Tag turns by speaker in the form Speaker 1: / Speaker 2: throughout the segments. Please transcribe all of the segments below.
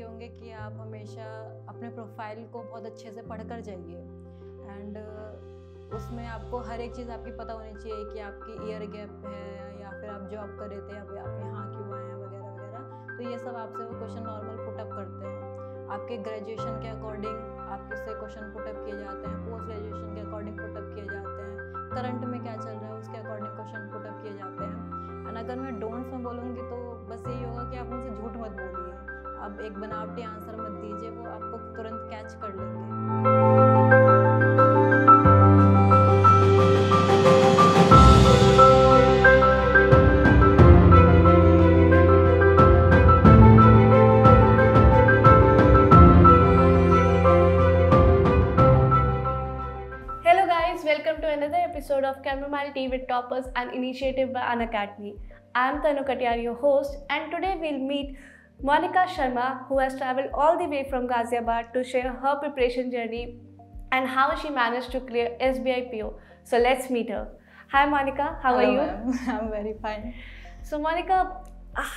Speaker 1: होंगे कि आप हमेशा अपने प्रोफाइल को बहुत अच्छे से पढ़कर जाइए एंड उसमें आपको हर एक चीज़ आपकी पता होनी चाहिए कि आपकी ईयर गैप है या फिर आप जॉब कर रहे थे या फिर आप यहाँ क्यों आए हैं वगैरह वगैरह। तो ये सब आपसे वो क्वेश्चन नॉर्मल पुटअप करते हैं। आपके ग्रेजुएशन के अकॉर्डिंग आपसे क्वेश्चन पुटअप किए जाते हैं, पोस्ट ग्रेजुएशन के अकॉर्डिंग पुटअप किए जाते हैं, करंट में क्या चल रहा है उसके अकॉर्डिंग क्वेश्चन पुटअप किए जाते हैं। एंड अगर मैं डोंट्स में बोलूँगी तो बस यही होगा कि आप उनसे झूठ मत बोलिए, आप एक बनावटी आंसर मत दीजिए, वो आपको तुरंत कैच कर लेंगे।
Speaker 2: Welcome to another episode of Chamomile Tea with Toppers, an initiative by Unacademy. I am Tanu Katiyar, your host, and today we'll meet Monica Sharma, who has travelled all the way from Ghaziabad to share her preparation journey and how she managed to clear SBI PO. So let's meet her. Hi Monica, how are you?
Speaker 1: I'm very fine.
Speaker 2: So Monica,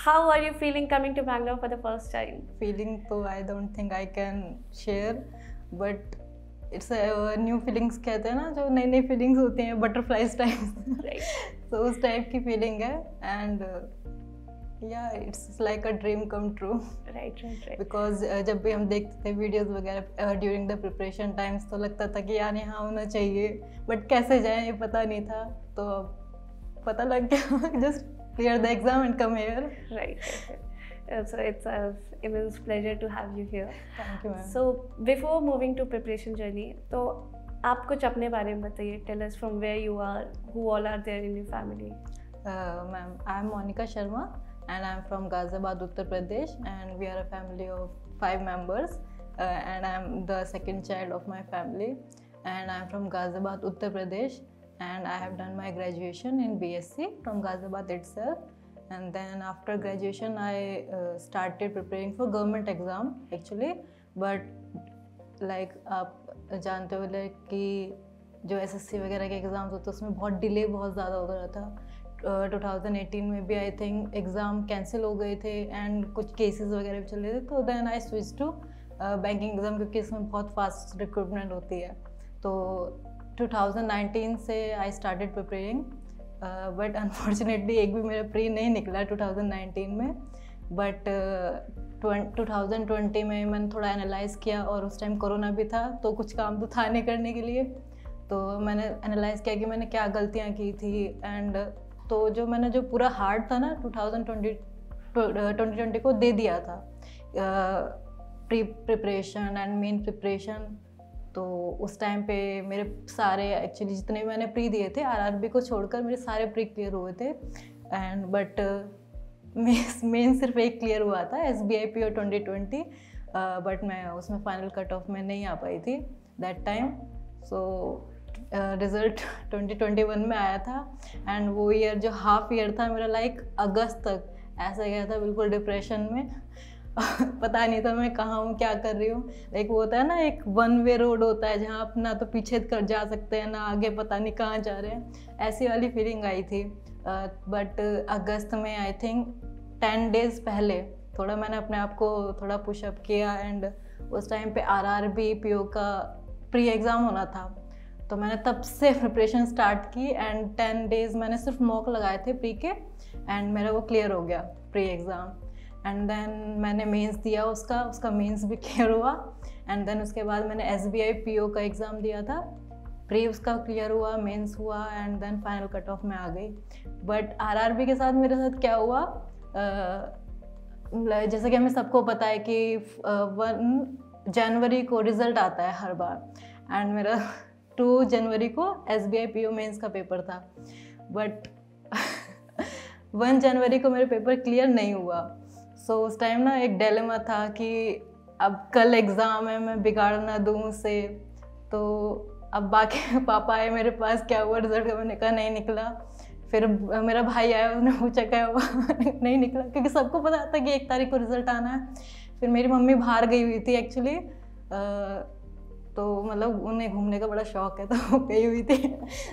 Speaker 2: how are you feeling coming to Bangalore for the first time?
Speaker 1: Feeling तो I don't think I can share, but it's new feelings कहते हैं ना, जो नई नई feelings होती हैं, butterflies type. तो उस टाइप की फीलिंग है एंड या it's like a dream come true.
Speaker 2: Right
Speaker 1: because जब भी हम देखते थे वीडियोस वगैरह ड्यूरिंग द प्रिपरेशन टाइम्स, तो लगता था कि यार यहाँ होना चाहिए, बट कैसे जाएं ये पता नहीं था। तो पता लग गया, just clear the exam and come here.
Speaker 2: Right So it's an immense pleasure to have you here.
Speaker 1: Thank you, ma'am.
Speaker 2: So before moving to preparation journey, तो आप कुछ अपने बारे में बताइए. Tell us from where you are, who all are there in your family.
Speaker 1: Ma'am, I am Monica Sharma and I am from Ghaziabad, Uttar Pradesh, and we are a family of 5 members, and I am the second child of my family, and I am from Ghaziabad, Uttar Pradesh, and I have done my graduation in BSc from Ghaziabad itself. And then after graduation I started preparing for government exam actually, but like आप जानते हो कि जो SSC वगैरह के exams होते हैं उसमें बहुत डिले बहुत ज़्यादा हो रहा था। 2018 में भी आई थिंक एग्ज़ाम कैंसिल हो गए थे एंड कुछ केसेस वगैरह भी चल रहे थे। तो then I switch to banking exam, क्योंकि इसमें बहुत फास्ट रिक्रूटमेंट होती है। तो 2019 से I started preparing, but unfortunately एक भी मेरा प्री नहीं निकला 2019 में। बट 2020 में मैंने थोड़ा एनालाइज़ किया और उस टाइम कोरोना भी था, तो कुछ काम तो था नहीं करने के लिए। तो मैंने एनालाइज़ किया कि मैंने क्या गलतियाँ की थी, एंड तो जो मैंने जो पूरा हार्ड था ना 2020 को दे दिया था, pre preparation and main preparation. तो उस टाइम पे मेरे सारे एक्चुअली जितने भी मैंने प्री दिए थे आरआरबी को छोड़कर मेरे सारे प्री क्लियर हुए थे। एंड बट मेन सिर्फ एक क्लियर हुआ था SBI PO 2020, बट मैं उसमें फाइनल कट ऑफ में नहीं आ पाई थी दैट टाइम। सो रिज़ल्ट 2021 में आया था एंड वो ईयर जो हाफ ईयर था मेरा लाइक अगस्त तक ऐसा गया था, बिल्कुल डिप्रेशन में। पता नहीं था मैं कहाँ हूँ, क्या कर रही हूँ। लाइक वो होता है ना, एक वन वे रोड होता है जहाँ आप ना तो पीछे कर जा सकते हैं ना आगे, पता नहीं कहाँ जा रहे हैं, ऐसी वाली फीलिंग आई थी। बट अगस्त में आई थिंक 10 डेज़ पहले थोड़ा मैंने अपने आप को थोड़ा पुशअप किया एंड उस टाइम पे RRB PO का प्री एग्ज़ाम होना था। तो मैंने तब से प्रिपरेशन स्टार्ट की एंड 10 डेज़ मैंने सिर्फ मॉक लगाए थे प्री के एंड मेरा वो क्लियर हो गया प्री एग्ज़ाम। एंड देन मैंने मेंस दिया, उसका मेंस भी क्लियर हुआ। एंड देन उसके बाद मैंने SBI PO का एग्ज़ाम दिया था, प्री उसका क्लियर हुआ, मेंस हुआ and then final cut off में आ गई। बट RRB के साथ मेरे साथ क्या हुआ, जैसे कि हमें सबको पता है कि 1 जनवरी को रिज़ल्ट आता है हर बार, एंड मेरा 2 जनवरी को SBI PO मेंस का पेपर था। बट 1 जनवरी को मेरा पेपर क्लियर नहीं हुआ। सो उस टाइम ना एक डिलेमा था कि अब कल एग्ज़ाम है, मैं बिगाड़ ना दूँ उसे। तो अब बाकी पापा आए मेरे पास, क्या हुआ रिज़ल्ट का, मैंने कहा नहीं निकला। फिर मेरा भाई आया, उसने पूछा क्या हुआ नहीं निकला, क्योंकि सबको पता था कि 1 तारीख को रिज़ल्ट आना है। फिर मेरी मम्मी बाहर गई हुई थी एक्चुअली, तो मतलब उन्हें घूमने का बड़ा शौक है, तो वो गई हुई थी।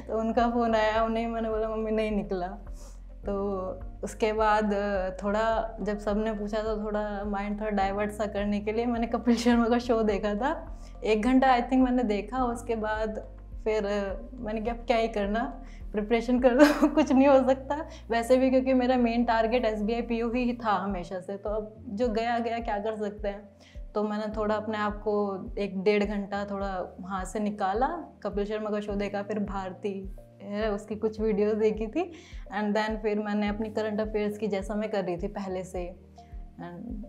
Speaker 1: तो उनका फ़ोन आया, उन्हें मैंने बोला मम्मी नहीं निकला। तो उसके बाद थोड़ा जब सबने पूछा तो थोड़ा माइंड थोड़ा डाइवर्ट सा करने के लिए मैंने कपिल शर्मा का शो देखा था। 1 घंटा आई थिंक मैंने देखा। उसके बाद फिर मैंने कहा अब क्या ही करना, प्रिपरेशन कर दो कुछ नहीं हो सकता। वैसे भी क्योंकि मेरा मेन टारगेट SBI PO ही था हमेशा से, तो अब जो गया गया क्या कर सकते हैं। तो मैंने थोड़ा अपने आप को 1-1.5 घंटा थोड़ा वहाँ से निकाला, कपिल शर्मा का शो देखा, फिर भारती है उसकी कुछ वीडियोस देखी थी, एंड देन फिर मैंने अपनी करंट अफेयर्स की जैसा मैं कर रही थी पहले से, एंड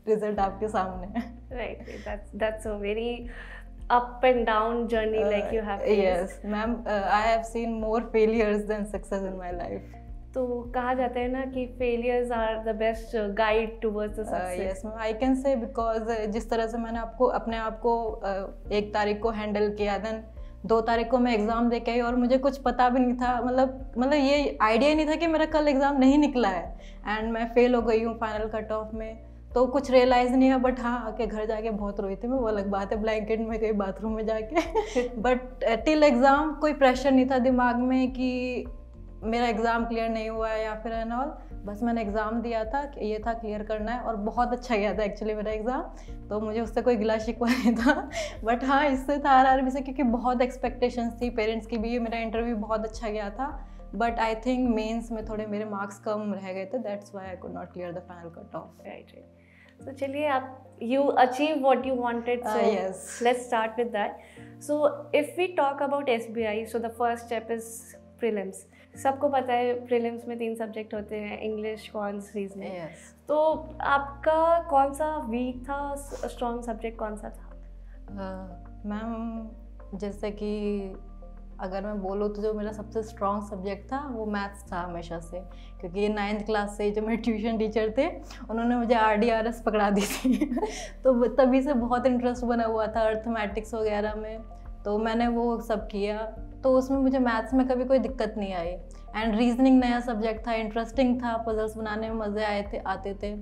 Speaker 1: रिजल्ट आपके सामने।
Speaker 2: Right, that's a very up and down journey like you have faced.
Speaker 1: Yes, ma'am, I have seen more failures than success in my life.
Speaker 2: तो कहा जाता है ना कि failures are the best guide towards the success.
Speaker 1: Yes, ma'am, I can say because जिस तरह से मैंने अपने आप को 1 तारीख को हैंडल किया, देन 2 तारीख को मैं एग्ज़ाम दे के आई और मुझे कुछ पता भी नहीं था, मतलब ये आइडिया ही नहीं था कि मेरा कल एग्ज़ाम नहीं निकला है, एंड मैं फेल हो गई हूँ फाइनल कट ऑफ में। तो कुछ रियलाइज़ नहीं है, बट हाँ आके घर जाके बहुत रोई थी मैं, वो अलग बात है, ब्लैंकेट में गई बाथरूम में जाके बट टिल एग्ज़ाम कोई प्रेशर नहीं था दिमाग में कि मेरा एग्ज़ाम क्लियर नहीं हुआ है या फिर एंड ऑल। बस मैंने एग्ज़ाम दिया था कि ये था क्लियर करना है, और बहुत अच्छा गया था एक्चुअली मेरा एग्ज़ाम, तो मुझे उससे कोई गिला शिकवा नहीं था। बट हाँ इससे था RRB से, क्योंकि बहुत एक्सपेक्टेशंस थी पेरेंट्स की भी। मेरा इंटरव्यू बहुत अच्छा गया था, बट आई थिंक मेंस में थोड़े मेरे मार्क्स कम रह गए थे, that's why I could not clear the final cut of.
Speaker 2: Right. So चलिए आप you achieve what you wanted, so
Speaker 1: yes,
Speaker 2: let's start with that. So if we talk about SBI, so the first step is prelims. सबको पता है prelims में 3 subject होते हैं, English, cons, reasoning.
Speaker 1: yes.
Speaker 2: तो आपका कौन सा वीक था, स्ट्रॉन्ग सब्जेक्ट कौन सा था?
Speaker 1: मैम जैसे कि अगर मैं बोलूँ तो जो मेरा सबसे स्ट्रॉन्ग सब्जेक्ट था वो मैथ्स था हमेशा से, क्योंकि ये 9th क्लास से जो मेरे ट्यूशन टीचर थे उन्होंने मुझे RDRS पकड़ा दी थी तो तभी से बहुत इंटरेस्ट बना हुआ था अर्थमेटिक्स वगैरह में, तो मैंने वो सब किया, तो उसमें मुझे मैथ्स में कभी कोई दिक्कत नहीं आई। एंड रीजनिंग नया सब्जेक्ट था, इंटरेस्टिंग था, पजल्स बनाने में मज़े आते थे,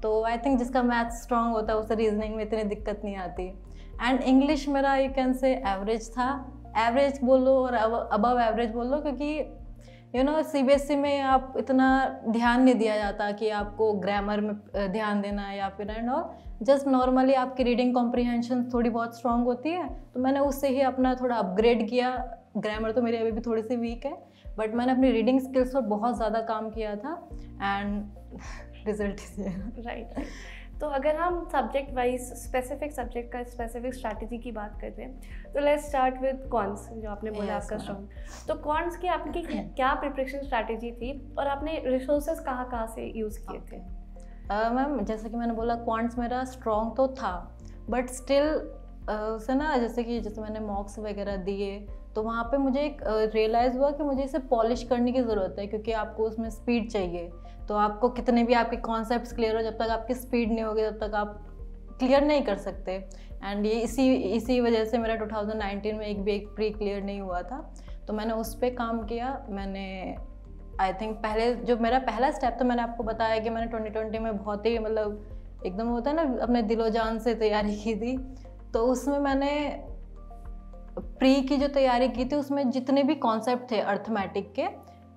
Speaker 1: तो आई थिंक जिसका मैथ्स स्ट्रॉन्ग होता है उसे रीजनिंग में इतनी दिक्कत नहीं आती। एंड इंग्लिश मेरा यू कैन से एवरेज था, एवरेज बोल लो और अबव एवरेज बोल लो, क्योंकि CBSE में आप इतना ध्यान नहीं दिया जाता कि आपको ग्रामर में ध्यान देना है या फिर एंड ऑल, जस्ट नॉर्मली आपकी रीडिंग कॉम्प्रिहेंशन थोड़ी बहुत स्ट्रॉन्ग होती है, तो मैंने उससे ही अपना थोड़ा अपग्रेड किया। ग्रामर तो मेरी अभी भी थोड़ी सी वीक है, बट मैंने अपनी रीडिंग स्किल्स पर बहुत ज़्यादा काम किया था, एंड रिजल्ट
Speaker 2: राइट। तो अगर हम सब्जेक्ट वाइज स्पेसिफिक सब्जेक्ट का स्पेसिफिक स्ट्रैटेजी की बात करते हैं, तो लेट्स स्टार्ट विद कॉन्स, जो आपने बोला आपका स्ट्रॉन्ग। तो कॉन्स की आपकी क्या प्रिपरेशन स्ट्रैटेजी थी और आपने रिसोर्सेज कहाँ से यूज़ किए थे?
Speaker 1: मैम जैसे कि मैंने बोला क्वांट्स मेरा स्ट्रॉन्ग तो था, बट स्टिल उसे ना जैसे मैंने मॉक्स वगैरह दिए तो वहाँ पे मुझे एक रियलाइज़ हुआ कि मुझे इसे पॉलिश करने की ज़रूरत है, क्योंकि आपको उसमें स्पीड चाहिए। तो आपको कितने भी आपके कॉन्सेप्ट्स क्लियर हो, जब तक आपकी स्पीड नहीं होगी तब तक आप क्लियर नहीं कर सकते। एंड ये इसी वजह से मेरा 2019 में एक भी एक प्री क्लियर नहीं हुआ था, तो मैंने उस पर काम किया। मैंने आई थिंक पहले जो मेरा पहला स्टेप था, मैंने आपको बताया कि मैंने 2020 में बहुत ही मतलब एकदम होता है ना अपने दिलो जान से तैयारी की थी। तो उसमें मैंने प्री की जो तैयारी की थी उसमें जितने भी कॉन्सेप्ट थे अर्थमेटिक के,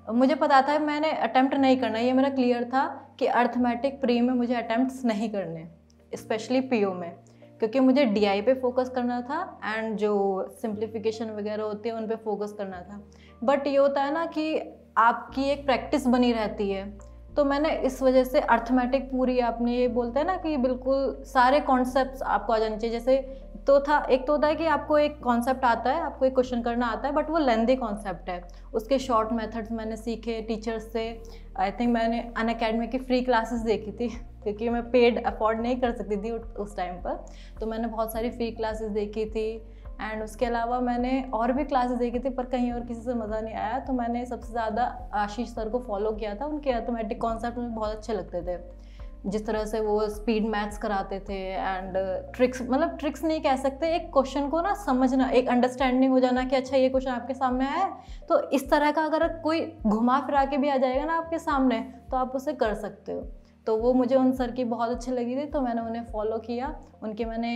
Speaker 1: मुझे पता था मैंने अटेम्प्ट नहीं करना, ये मेरा क्लियर था कि अर्थमेटिक प्री में मुझे अटेम्प्ट्स नहीं करने, स्पेशली PO में, क्योंकि मुझे DI पे फोकस करना था एंड जो सिंप्लीफिकेशन वगैरह होती है उन पे फोकस करना था। बट ये होता है ना कि आपकी एक प्रैक्टिस बनी रहती है, तो मैंने इस वजह से अर्थमेटिक पूरी, आपने ये बोलते हैं ना कि बिल्कुल सारे कॉन्सेप्ट्स आपको आ जाने चाहिए। जैसे तो था, एक तो होता है कि आपको एक कॉन्सेप्ट आता है, आपको एक क्वेश्चन करना आता है, बट वो लेंदी कॉन्सेप्ट है, उसके शॉर्ट मेथड्स मैंने सीखे टीचर्स से। आई थिंक मैंने अनअकैडमी की फ्री क्लासेस देखी थी, क्योंकि मैं पेड अफोर्ड नहीं कर सकती थी उस टाइम पर, तो मैंने बहुत सारी फ्री क्लासेस देखी थी। एंड उसके अलावा मैंने और भी क्लासेस देखी थी, पर कहीं और किसी से मज़ा नहीं आया, तो मैंने सबसे ज़्यादा आशीष सर को फॉलो किया था। उनके अर्थमेटिक कॉन्सेप्ट मुझे बहुत अच्छे लगते थे, जिस तरह से वो स्पीड मैथ्स कराते थे एंड ट्रिक्स, मतलब ट्रिक्स नहीं कह सकते, एक क्वेश्चन को ना समझना, एक अंडरस्टैंडिंग हो जाना कि अच्छा ये क्वेश्चन आपके सामने आया है, तो इस तरह का अगर कोई घुमा फिरा के भी आ जाएगा ना आपके सामने तो आप उसे कर सकते हो। तो वो मुझे उन सर की बहुत अच्छी लगी थी, तो मैंने उन्हें फॉलो किया। उनके मैंने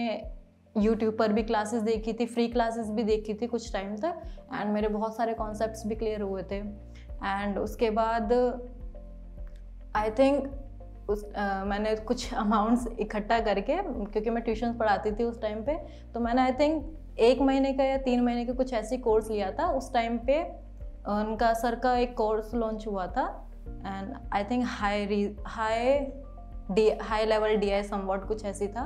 Speaker 1: यूट्यूब पर भी क्लासेस देखी थी, फ्री क्लासेस भी देखी थी कुछ टाइम तक, एंड मेरे बहुत सारे कॉन्सेप्ट्स भी क्लियर हुए थे। एंड उसके बाद आई थिंक मैंने कुछ अमाउंट्स इकट्ठा करके, क्योंकि मैं ट्यूशन पढ़ाती थी उस टाइम पे, तो मैंने आई थिंक 1 महीने का या 3 महीने का कुछ ऐसी कोर्स लिया था। उस टाइम पे उनका सर का एक कोर्स लॉन्च हुआ था, and I think high level DI somewhat कुछ ऐसी था।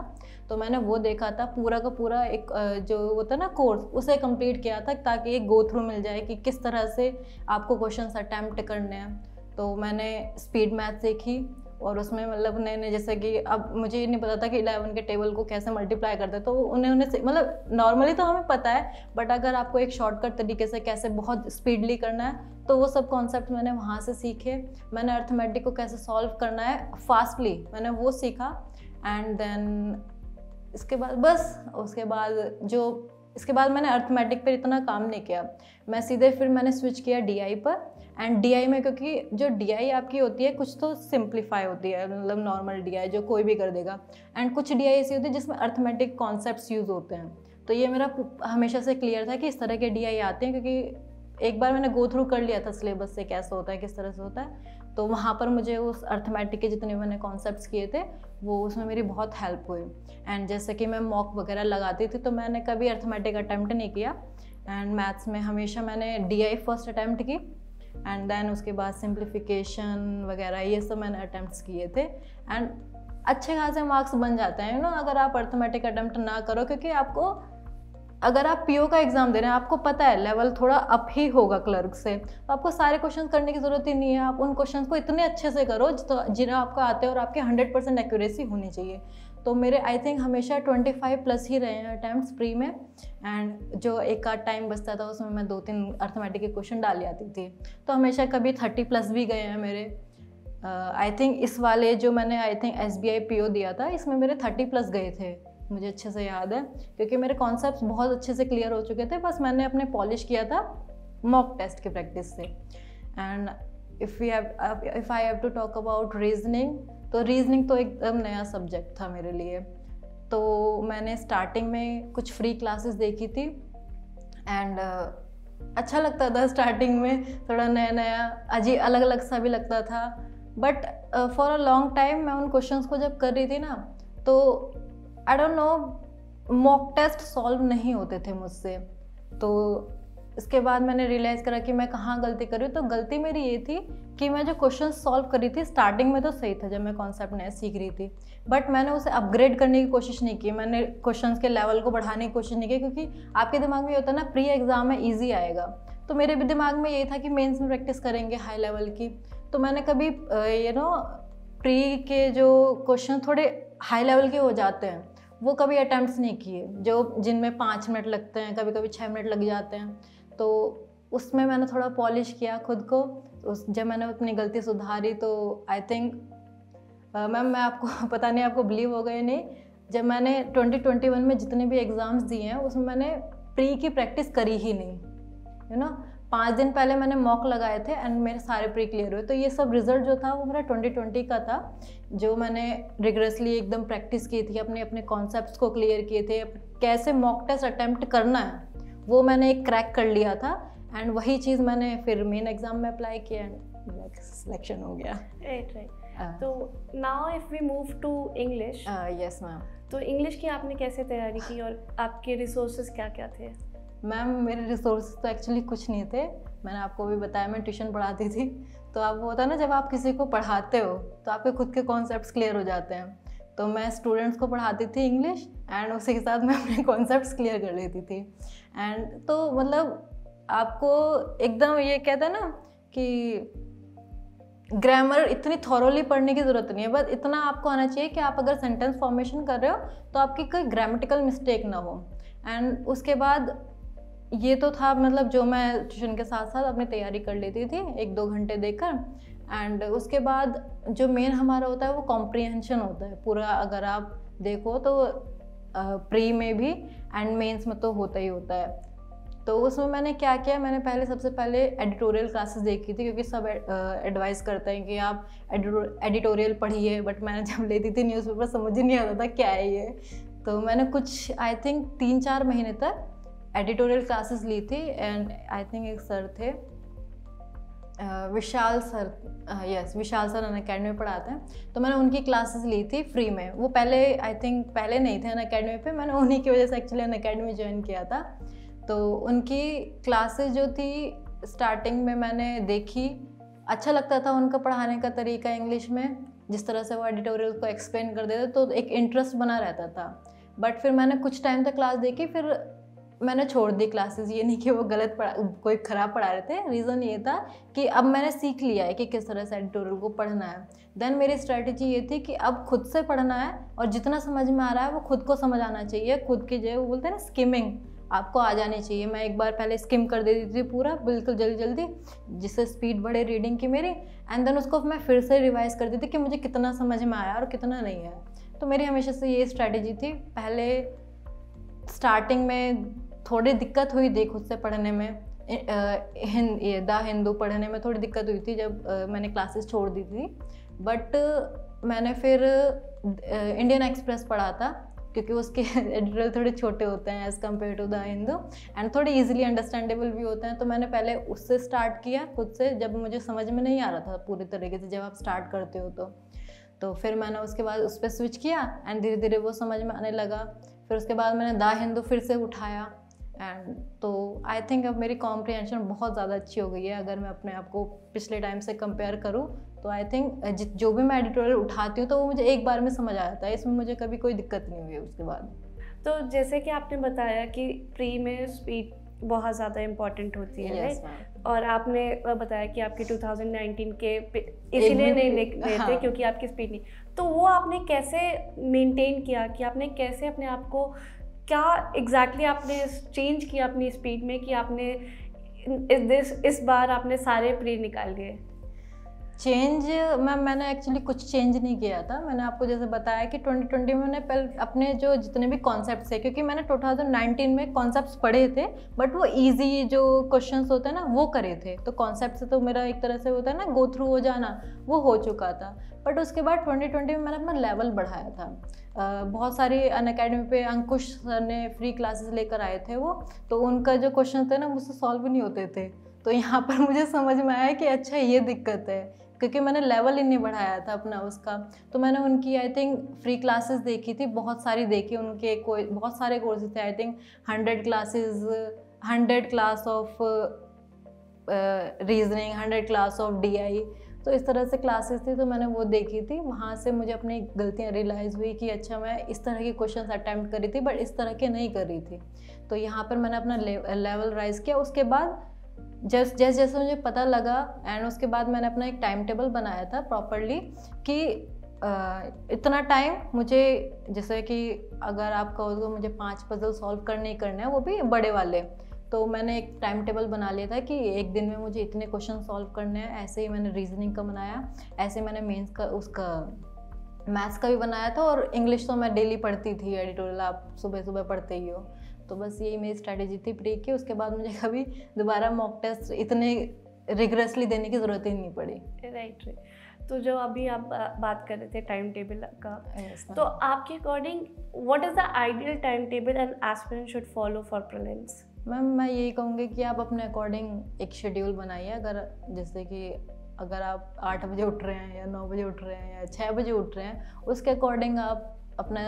Speaker 1: तो मैंने वो देखा था, पूरा का पूरा एक जो होता है ना कोर्स, उसे कंप्लीट किया था ताकि एक गो थ्रू मिल जाए कि किस तरह से आपको क्वेश्चंस अटैम्प्ट करने हैं। तो मैंने स्पीड मैथ सीखी, और उसमें मतलब नए नए, जैसे कि अब मुझे ये नहीं पता था कि 11 के टेबल को कैसे मल्टीप्लाई करते, तो उन्हें मतलब नॉर्मली तो हमें पता है, बट अगर आपको एक शॉर्टकट तरीके से कैसे बहुत स्पीडली करना है, तो वो सब कॉन्सेप्ट मैंने वहाँ से सीखे। मैंने अर्थमेटिक को कैसे सॉल्व करना है फास्टली, मैंने वो सीखा। एंड देन इसके बाद मैंने अर्थमेटिक पर इतना काम नहीं किया, मैं सीधे फिर मैंने स्विच किया DI पर। एंड DI में, क्योंकि जो DI आपकी होती है कुछ तो सिंप्लीफाई होती है, मतलब नॉर्मल DI जो कोई भी कर देगा, एंड कुछ DI ऐसी होती है जिसमें अर्थमेटिक कॉन्सेप्ट्स यूज़ होते हैं। तो ये मेरा हमेशा से क्लियर था कि इस तरह के DI आते हैं, क्योंकि एक बार मैंने गो थ्रू कर लिया था सिलेबस से कैसे होता है, किस तरह से होता है। तो वहाँ पर मुझे उस अर्थमेटिक के जितने मैंने कॉन्सेप्ट्स किए थे वो उसमें मेरी बहुत हेल्प हुई। एंड जैसे कि मैं मॉक वगैरह लगाती थी, तो मैंने कभी अर्थमेटिक अटैम्प्ट नहीं किया। एंड मैथ्स में हमेशा मैंने DI फर्स्ट अटैम्प्ट की, एंड देन उसके बाद सिंप्लीफिकेशन वगैरह ये सब मैंने अटैम्प्ट्स किए थे। एंड अच्छे खासे मार्क्स बन जाते हैं अगर आप अर्थमेटिक अटैम्प्ट ना करो, क्योंकि आपको, अगर आप PO का एग्जाम दे रहे हैं, आपको पता है लेवल थोड़ा अप ही होगा क्लर्क से, तो आपको सारे क्वेश्चन करने की ज़रूरत ही नहीं है। आप उन क्वेश्चन को इतने अच्छे से करो जिन्हें आपको आते हैं, और आपके 100% एक्यूरेसी होनी चाहिए। तो मेरे आई थिंक हमेशा 25+ ही रहे हैं अटैम्प्ट्स प्री में। एंड जो एक आध टाइम बचता था उसमें मैं 2-3 अर्थमेटिक के क्वेश्चन डाल आती थी, तो हमेशा कभी 30+ भी गए हैं मेरे। आई थिंक इस वाले जो मैंने आई थिंक SBI PO दिया था, इसमें मेरे 30+ गए थे, मुझे अच्छे से याद है, क्योंकि मेरे कॉन्सेप्ट्स बहुत अच्छे से क्लियर हो चुके थे, बस मैंने अपने पॉलिश किया था मॉक टेस्ट की प्रैक्टिस से। And if I have to talk about reasoning, तो रीजनिंग तो एकदम नया सब्जेक्ट था मेरे लिए। तो मैंने स्टार्टिंग में कुछ फ्री क्लासेस देखी थी, एंड अच्छा लगता था स्टार्टिंग में, थोड़ा नया नया अजीब अलग अलग सा भी लगता था। But for a long time मैं उन क्वेश्चंस को जब कर रही थी ना, तो I don't know, mock test solve नहीं होते थे मुझसे। तो इसके बाद मैंने रियलाइज़ करा कि मैं कहाँ गलती कर रही हूँ। तो गलती मेरी ये थी कि मैं जो क्वेश्चन सॉल्व कर रही थी स्टार्टिंग में तो सही था, जब मैं कॉन्सेप्ट नया सीख रही थी, बट मैंने उसे अपग्रेड करने की कोशिश नहीं की, मैंने क्वेश्चंस के लेवल को बढ़ाने की कोशिश नहीं की, क्योंकि आपके दिमाग में ये होता है ना प्री एग्जाम में ईजी आएगा, तो मेरे भी दिमाग में ये था कि मेंस में प्रैक्टिस करेंगे हाई लेवल की। तो मैंने कभी प्री के जो क्वेश्चन थोड़े हाई लेवल के हो जाते हैं वो कभी अटैम्प्ट्स नहीं किए, जो जिनमें 5 मिनट लगते हैं, कभी कभी 6 मिनट लग जाते हैं। तो उसमें मैंने थोड़ा पॉलिश किया खुद को। जब मैंने अपनी गलती सुधारी, तो आई थिंक मैम, मैं आपको पता नहीं आपको बिलीव होगा या नहीं, जब मैंने 2021 में जितने भी एग्ज़ाम्स दिए हैं उसमें मैंने प्री की प्रैक्टिस करी ही नहीं। 5 दिन पहले मैंने मॉक लगाए थे एंड मेरे सारे प्री क्लियर हुए। तो ये सब रिजल्ट जो था वो मेरा 2020 का था, जो मैंने रिग्रेसली एकदम प्रैक्टिस की थी, अपने अपने कॉन्सेप्ट्स को क्लियर किए थे, कैसे मॉक टेस्ट अटैम्प्ट करना है वो मैंने एक क्रैक कर लिया था। एंड वही चीज़ मैंने फिर मेन एग्जाम में अप्लाई किया एंड सिलेक्शन हो गया।
Speaker 2: राइट। तो now if we move to English.
Speaker 1: Yes ma'am.
Speaker 2: तो इंग्लिश की आपने कैसे तैयारी की और आपके रिसोर्सेज क्या क्या थे?
Speaker 1: मैम, मेरे रिसोर्सेज तो एक्चुअली कुछ नहीं थे। मैंने आपको भी बताया मैं ट्यूशन पढ़ाती थी, तो अब वो होता है ना, जब आप किसी को पढ़ाते हो तो आपके खुद के कॉन्सेप्ट्स क्लियर हो जाते हैं। तो मैं स्टूडेंट्स को पढ़ाती थी इंग्लिश, एंड उसी के साथ मैं अपने कॉन्सेप्ट्स क्लियर कर लेती थी। एंड तो मतलब आपको एकदम ये कहते हैं ना कि ग्रामर इतनी थॉरोली पढ़ने की ज़रूरत नहीं है, बस इतना आपको आना चाहिए कि आप अगर सेंटेंस फॉर्मेशन कर रहे हो तो आपकी कोई ग्रामेटिकल मिस्टेक ना हो। एंड उसके बाद ये तो था, मतलब जो मैं ट्यूशन के साथ साथ अपनी तैयारी कर लेती थी 1-2 घंटे देकर। एंड उसके बाद जो मेन हमारा होता है वो कॉम्प्रिहेंशन होता है पूरा, अगर आप देखो तो प्री में भी एंड मेंस में तो होता ही होता है। तो उसमें मैंने क्या किया, मैंने सबसे पहले एडिटोरियल क्लासेस देखी थी, क्योंकि सब एडवाइस करते हैं कि आप एडिटोरियल पढ़िए, बट मैंने जब लेती थी न्यूज़पेपर समझ ही नहीं आता था क्या है ये। तो मैंने कुछ आई थिंक 3-4 महीने तक एडिटोरियल क्लासेस ली थी। एंड आई थिंक एक सर थे, विशाल सर, यस विशाल सर अनअकैडमी में पढ़ाते हैं, तो मैंने उनकी क्लासेस ली थी फ्री में। वो पहले आई थिंक पहले नहीं थे अनअकैडमी पे, मैंने उन्हीं की वजह से एक्चुअली अनअकैडमी ज्वाइन किया था। तो उनकी क्लासेस जो थी स्टार्टिंग में मैंने देखी, अच्छा लगता था उनका पढ़ाने का तरीका इंग्लिश में, जिस तरह से वो एडिटोरियल को एक्सप्लेन कर देते, तो एक इंटरेस्ट बना रहता था। बट फिर मैंने कुछ टाइम तक क्लास देखी, फिर मैंने छोड़ दी क्लासेस। ये नहीं कि वो गलत कोई ख़राब पढ़ा रहे थे, रीज़न ये था कि अब मैंने सीख लिया है कि किस तरह से एडिटोरियल को पढ़ना है। देन मेरी स्ट्रैटेजी ये थी कि अब खुद से पढ़ना है, और जितना समझ में आ रहा है वो खुद को समझ आना चाहिए। खुद की जो वो बोलते हैं ना स्किमिंग, आपको आ जानी चाहिए। मैं एक बार पहले स्किम कर देती थी पूरा बिल्कुल जल्दी जल्दी, जिससे स्पीड बढ़े रीडिंग की मेरी, एंड देन उसको मैं फिर से रिवाइज कर देती कि मुझे कितना समझ में आया और कितना नहीं है। तो मेरी हमेशा से ये स्ट्रैटेजी थी। पहले स्टार्टिंग में थोड़ी दिक्कत हुई थी खुद से पढ़ने में, द हिंदू पढ़ने में थोड़ी दिक्कत हुई थी जब मैंने क्लासेस छोड़ दी थी। बट मैंने फिर इंडियन एक्सप्रेस पढ़ा था, क्योंकि उसके एडिटोरियल थोड़े छोटे होते हैं as compare to the Hindu, and थोड़े इजीली अंडरस्टैंडेबल भी होते हैं। तो मैंने पहले उससे स्टार्ट किया खुद से, जब मुझे समझ में नहीं आ रहा था पूरी तरीके से। जब आप स्टार्ट करते हो तो फिर मैंने उसके बाद उस पर स्विच किया, एंड धीरे धीरे वो समझ में आने लगा। फिर उसके बाद मैंने द हिंदू फिर से उठाया, एंड तो आई थिंक अब मेरी कॉम्प्रिहेंशन बहुत ज़्यादा अच्छी हो गई है। अगर मैं अपने आप को पिछले टाइम से कंपेयर करूँ तो आई थिंक जो भी मैं एडिटोरियल उठाती हूँ तो वो मुझे एक बार में समझ आ जाता है। इसमें मुझे कभी कोई दिक्कत नहीं हुई उसके बाद।
Speaker 2: तो जैसे कि आपने बताया कि प्री में स्पीड बहुत ज़्यादा इम्पॉर्टेंट होती है, राइट? और आपने बताया कि आपके 2019 के इसीलिए नहीं लिख रहे थे क्योंकि आपकी स्पीड नहीं। तो वो आपने कैसे मेंटेन किया, कि आपने कैसे अपने आप को, क्या एग्जैक्टली आपने चेंज किया अपनी स्पीड में कि आपने इस बार आपने सारे प्री निकाल लिए?
Speaker 1: चेंज मैंने एक्चुअली कुछ चेंज नहीं किया था। मैंने आपको जैसे बताया कि 2020 में मैंने पहले अपने जो जितने भी कॉन्सेप्ट्स थे, क्योंकि मैंने 2019 में कॉन्सेप्ट्स पढ़े थे, बट वो इजी जो क्वेश्चंस होते हैं ना वो करे थे। तो कॉन्सेप्ट से तो मेरा एक तरह से होता है ना गो थ्रू हो जाना, वो हो चुका था। बट उसके बाद 2020 में मैंने अपना लेवल बढ़ाया था। बहुत सारी अनअकैडमी पे अंकुश सर ने फ्री क्लासेस लेकर आए थे वो, तो उनका जो क्वेश्चन थे ना मुझसे सॉल्व नहीं होते थे। तो यहाँ पर मुझे समझ में आया कि अच्छा ये दिक्कत है, क्योंकि मैंने लेवल ही नहीं बढ़ाया था अपना उसका। तो मैंने उनकी आई थिंक फ्री क्लासेस देखी थी, बहुत सारी देखी। उनके कोई बहुत सारे कोर्सेज थे, I think 100 classes, 100 class of reasoning, 100 class of DI, तो इस तरह से क्लासेस थी। तो मैंने वो देखी थी, वहाँ से मुझे अपनी गलतियाँ रियलाइज़ हुई कि अच्छा मैं इस तरह के क्वेश्चंस अटैम्प्ट करी थी बट इस तरह के नहीं कर रही थी। तो यहाँ पर मैंने अपना लेवल राइज किया। उसके बाद जैसे जैसे मुझे पता लगा, एंड उसके बाद मैंने अपना एक टाइम टेबल बनाया था प्रॉपरली कि इतना टाइम मुझे, जैसे कि अगर आप कहो तो मुझे 5 पजल सॉल्व करने ही करने हैं, वो भी बड़े वाले। तो मैंने एक टाइम टेबल बना लिया था कि एक दिन में मुझे इतने क्वेश्चन सॉल्व करने हैं। ऐसे ही मैंने रीजनिंग का बनाया, ऐसे मैंने मेंस का उसका मैथ्स का भी बनाया था, और इंग्लिश तो मैं डेली पढ़ती थी एडिटोरियल, आप सुबह सुबह पढ़ते ही हो। तो बस यही मेरी स्ट्रैटेजी थी प्री की। उसके बाद मुझे कभी दोबारा मॉक टेस्ट इतने रिगरसली देने की ज़रूरत ही नहीं पड़ी।
Speaker 2: राइट। तो जो अभी आप बात कर रहे थे टाइम टेबल का, तो आपके according what is the ideal time table an aspirant should follow for prelims?
Speaker 1: Ma'am मैं यही कहूँगी कि आप अपने अकॉर्डिंग एक शेड्यूल बनाइए। अगर जैसे कि अगर आप 8 बजे उठ रहे हैं या 9 बजे उठ रहे हैं या 6 बजे उठ रहे हैं, उसके अकॉर्डिंग आप अपना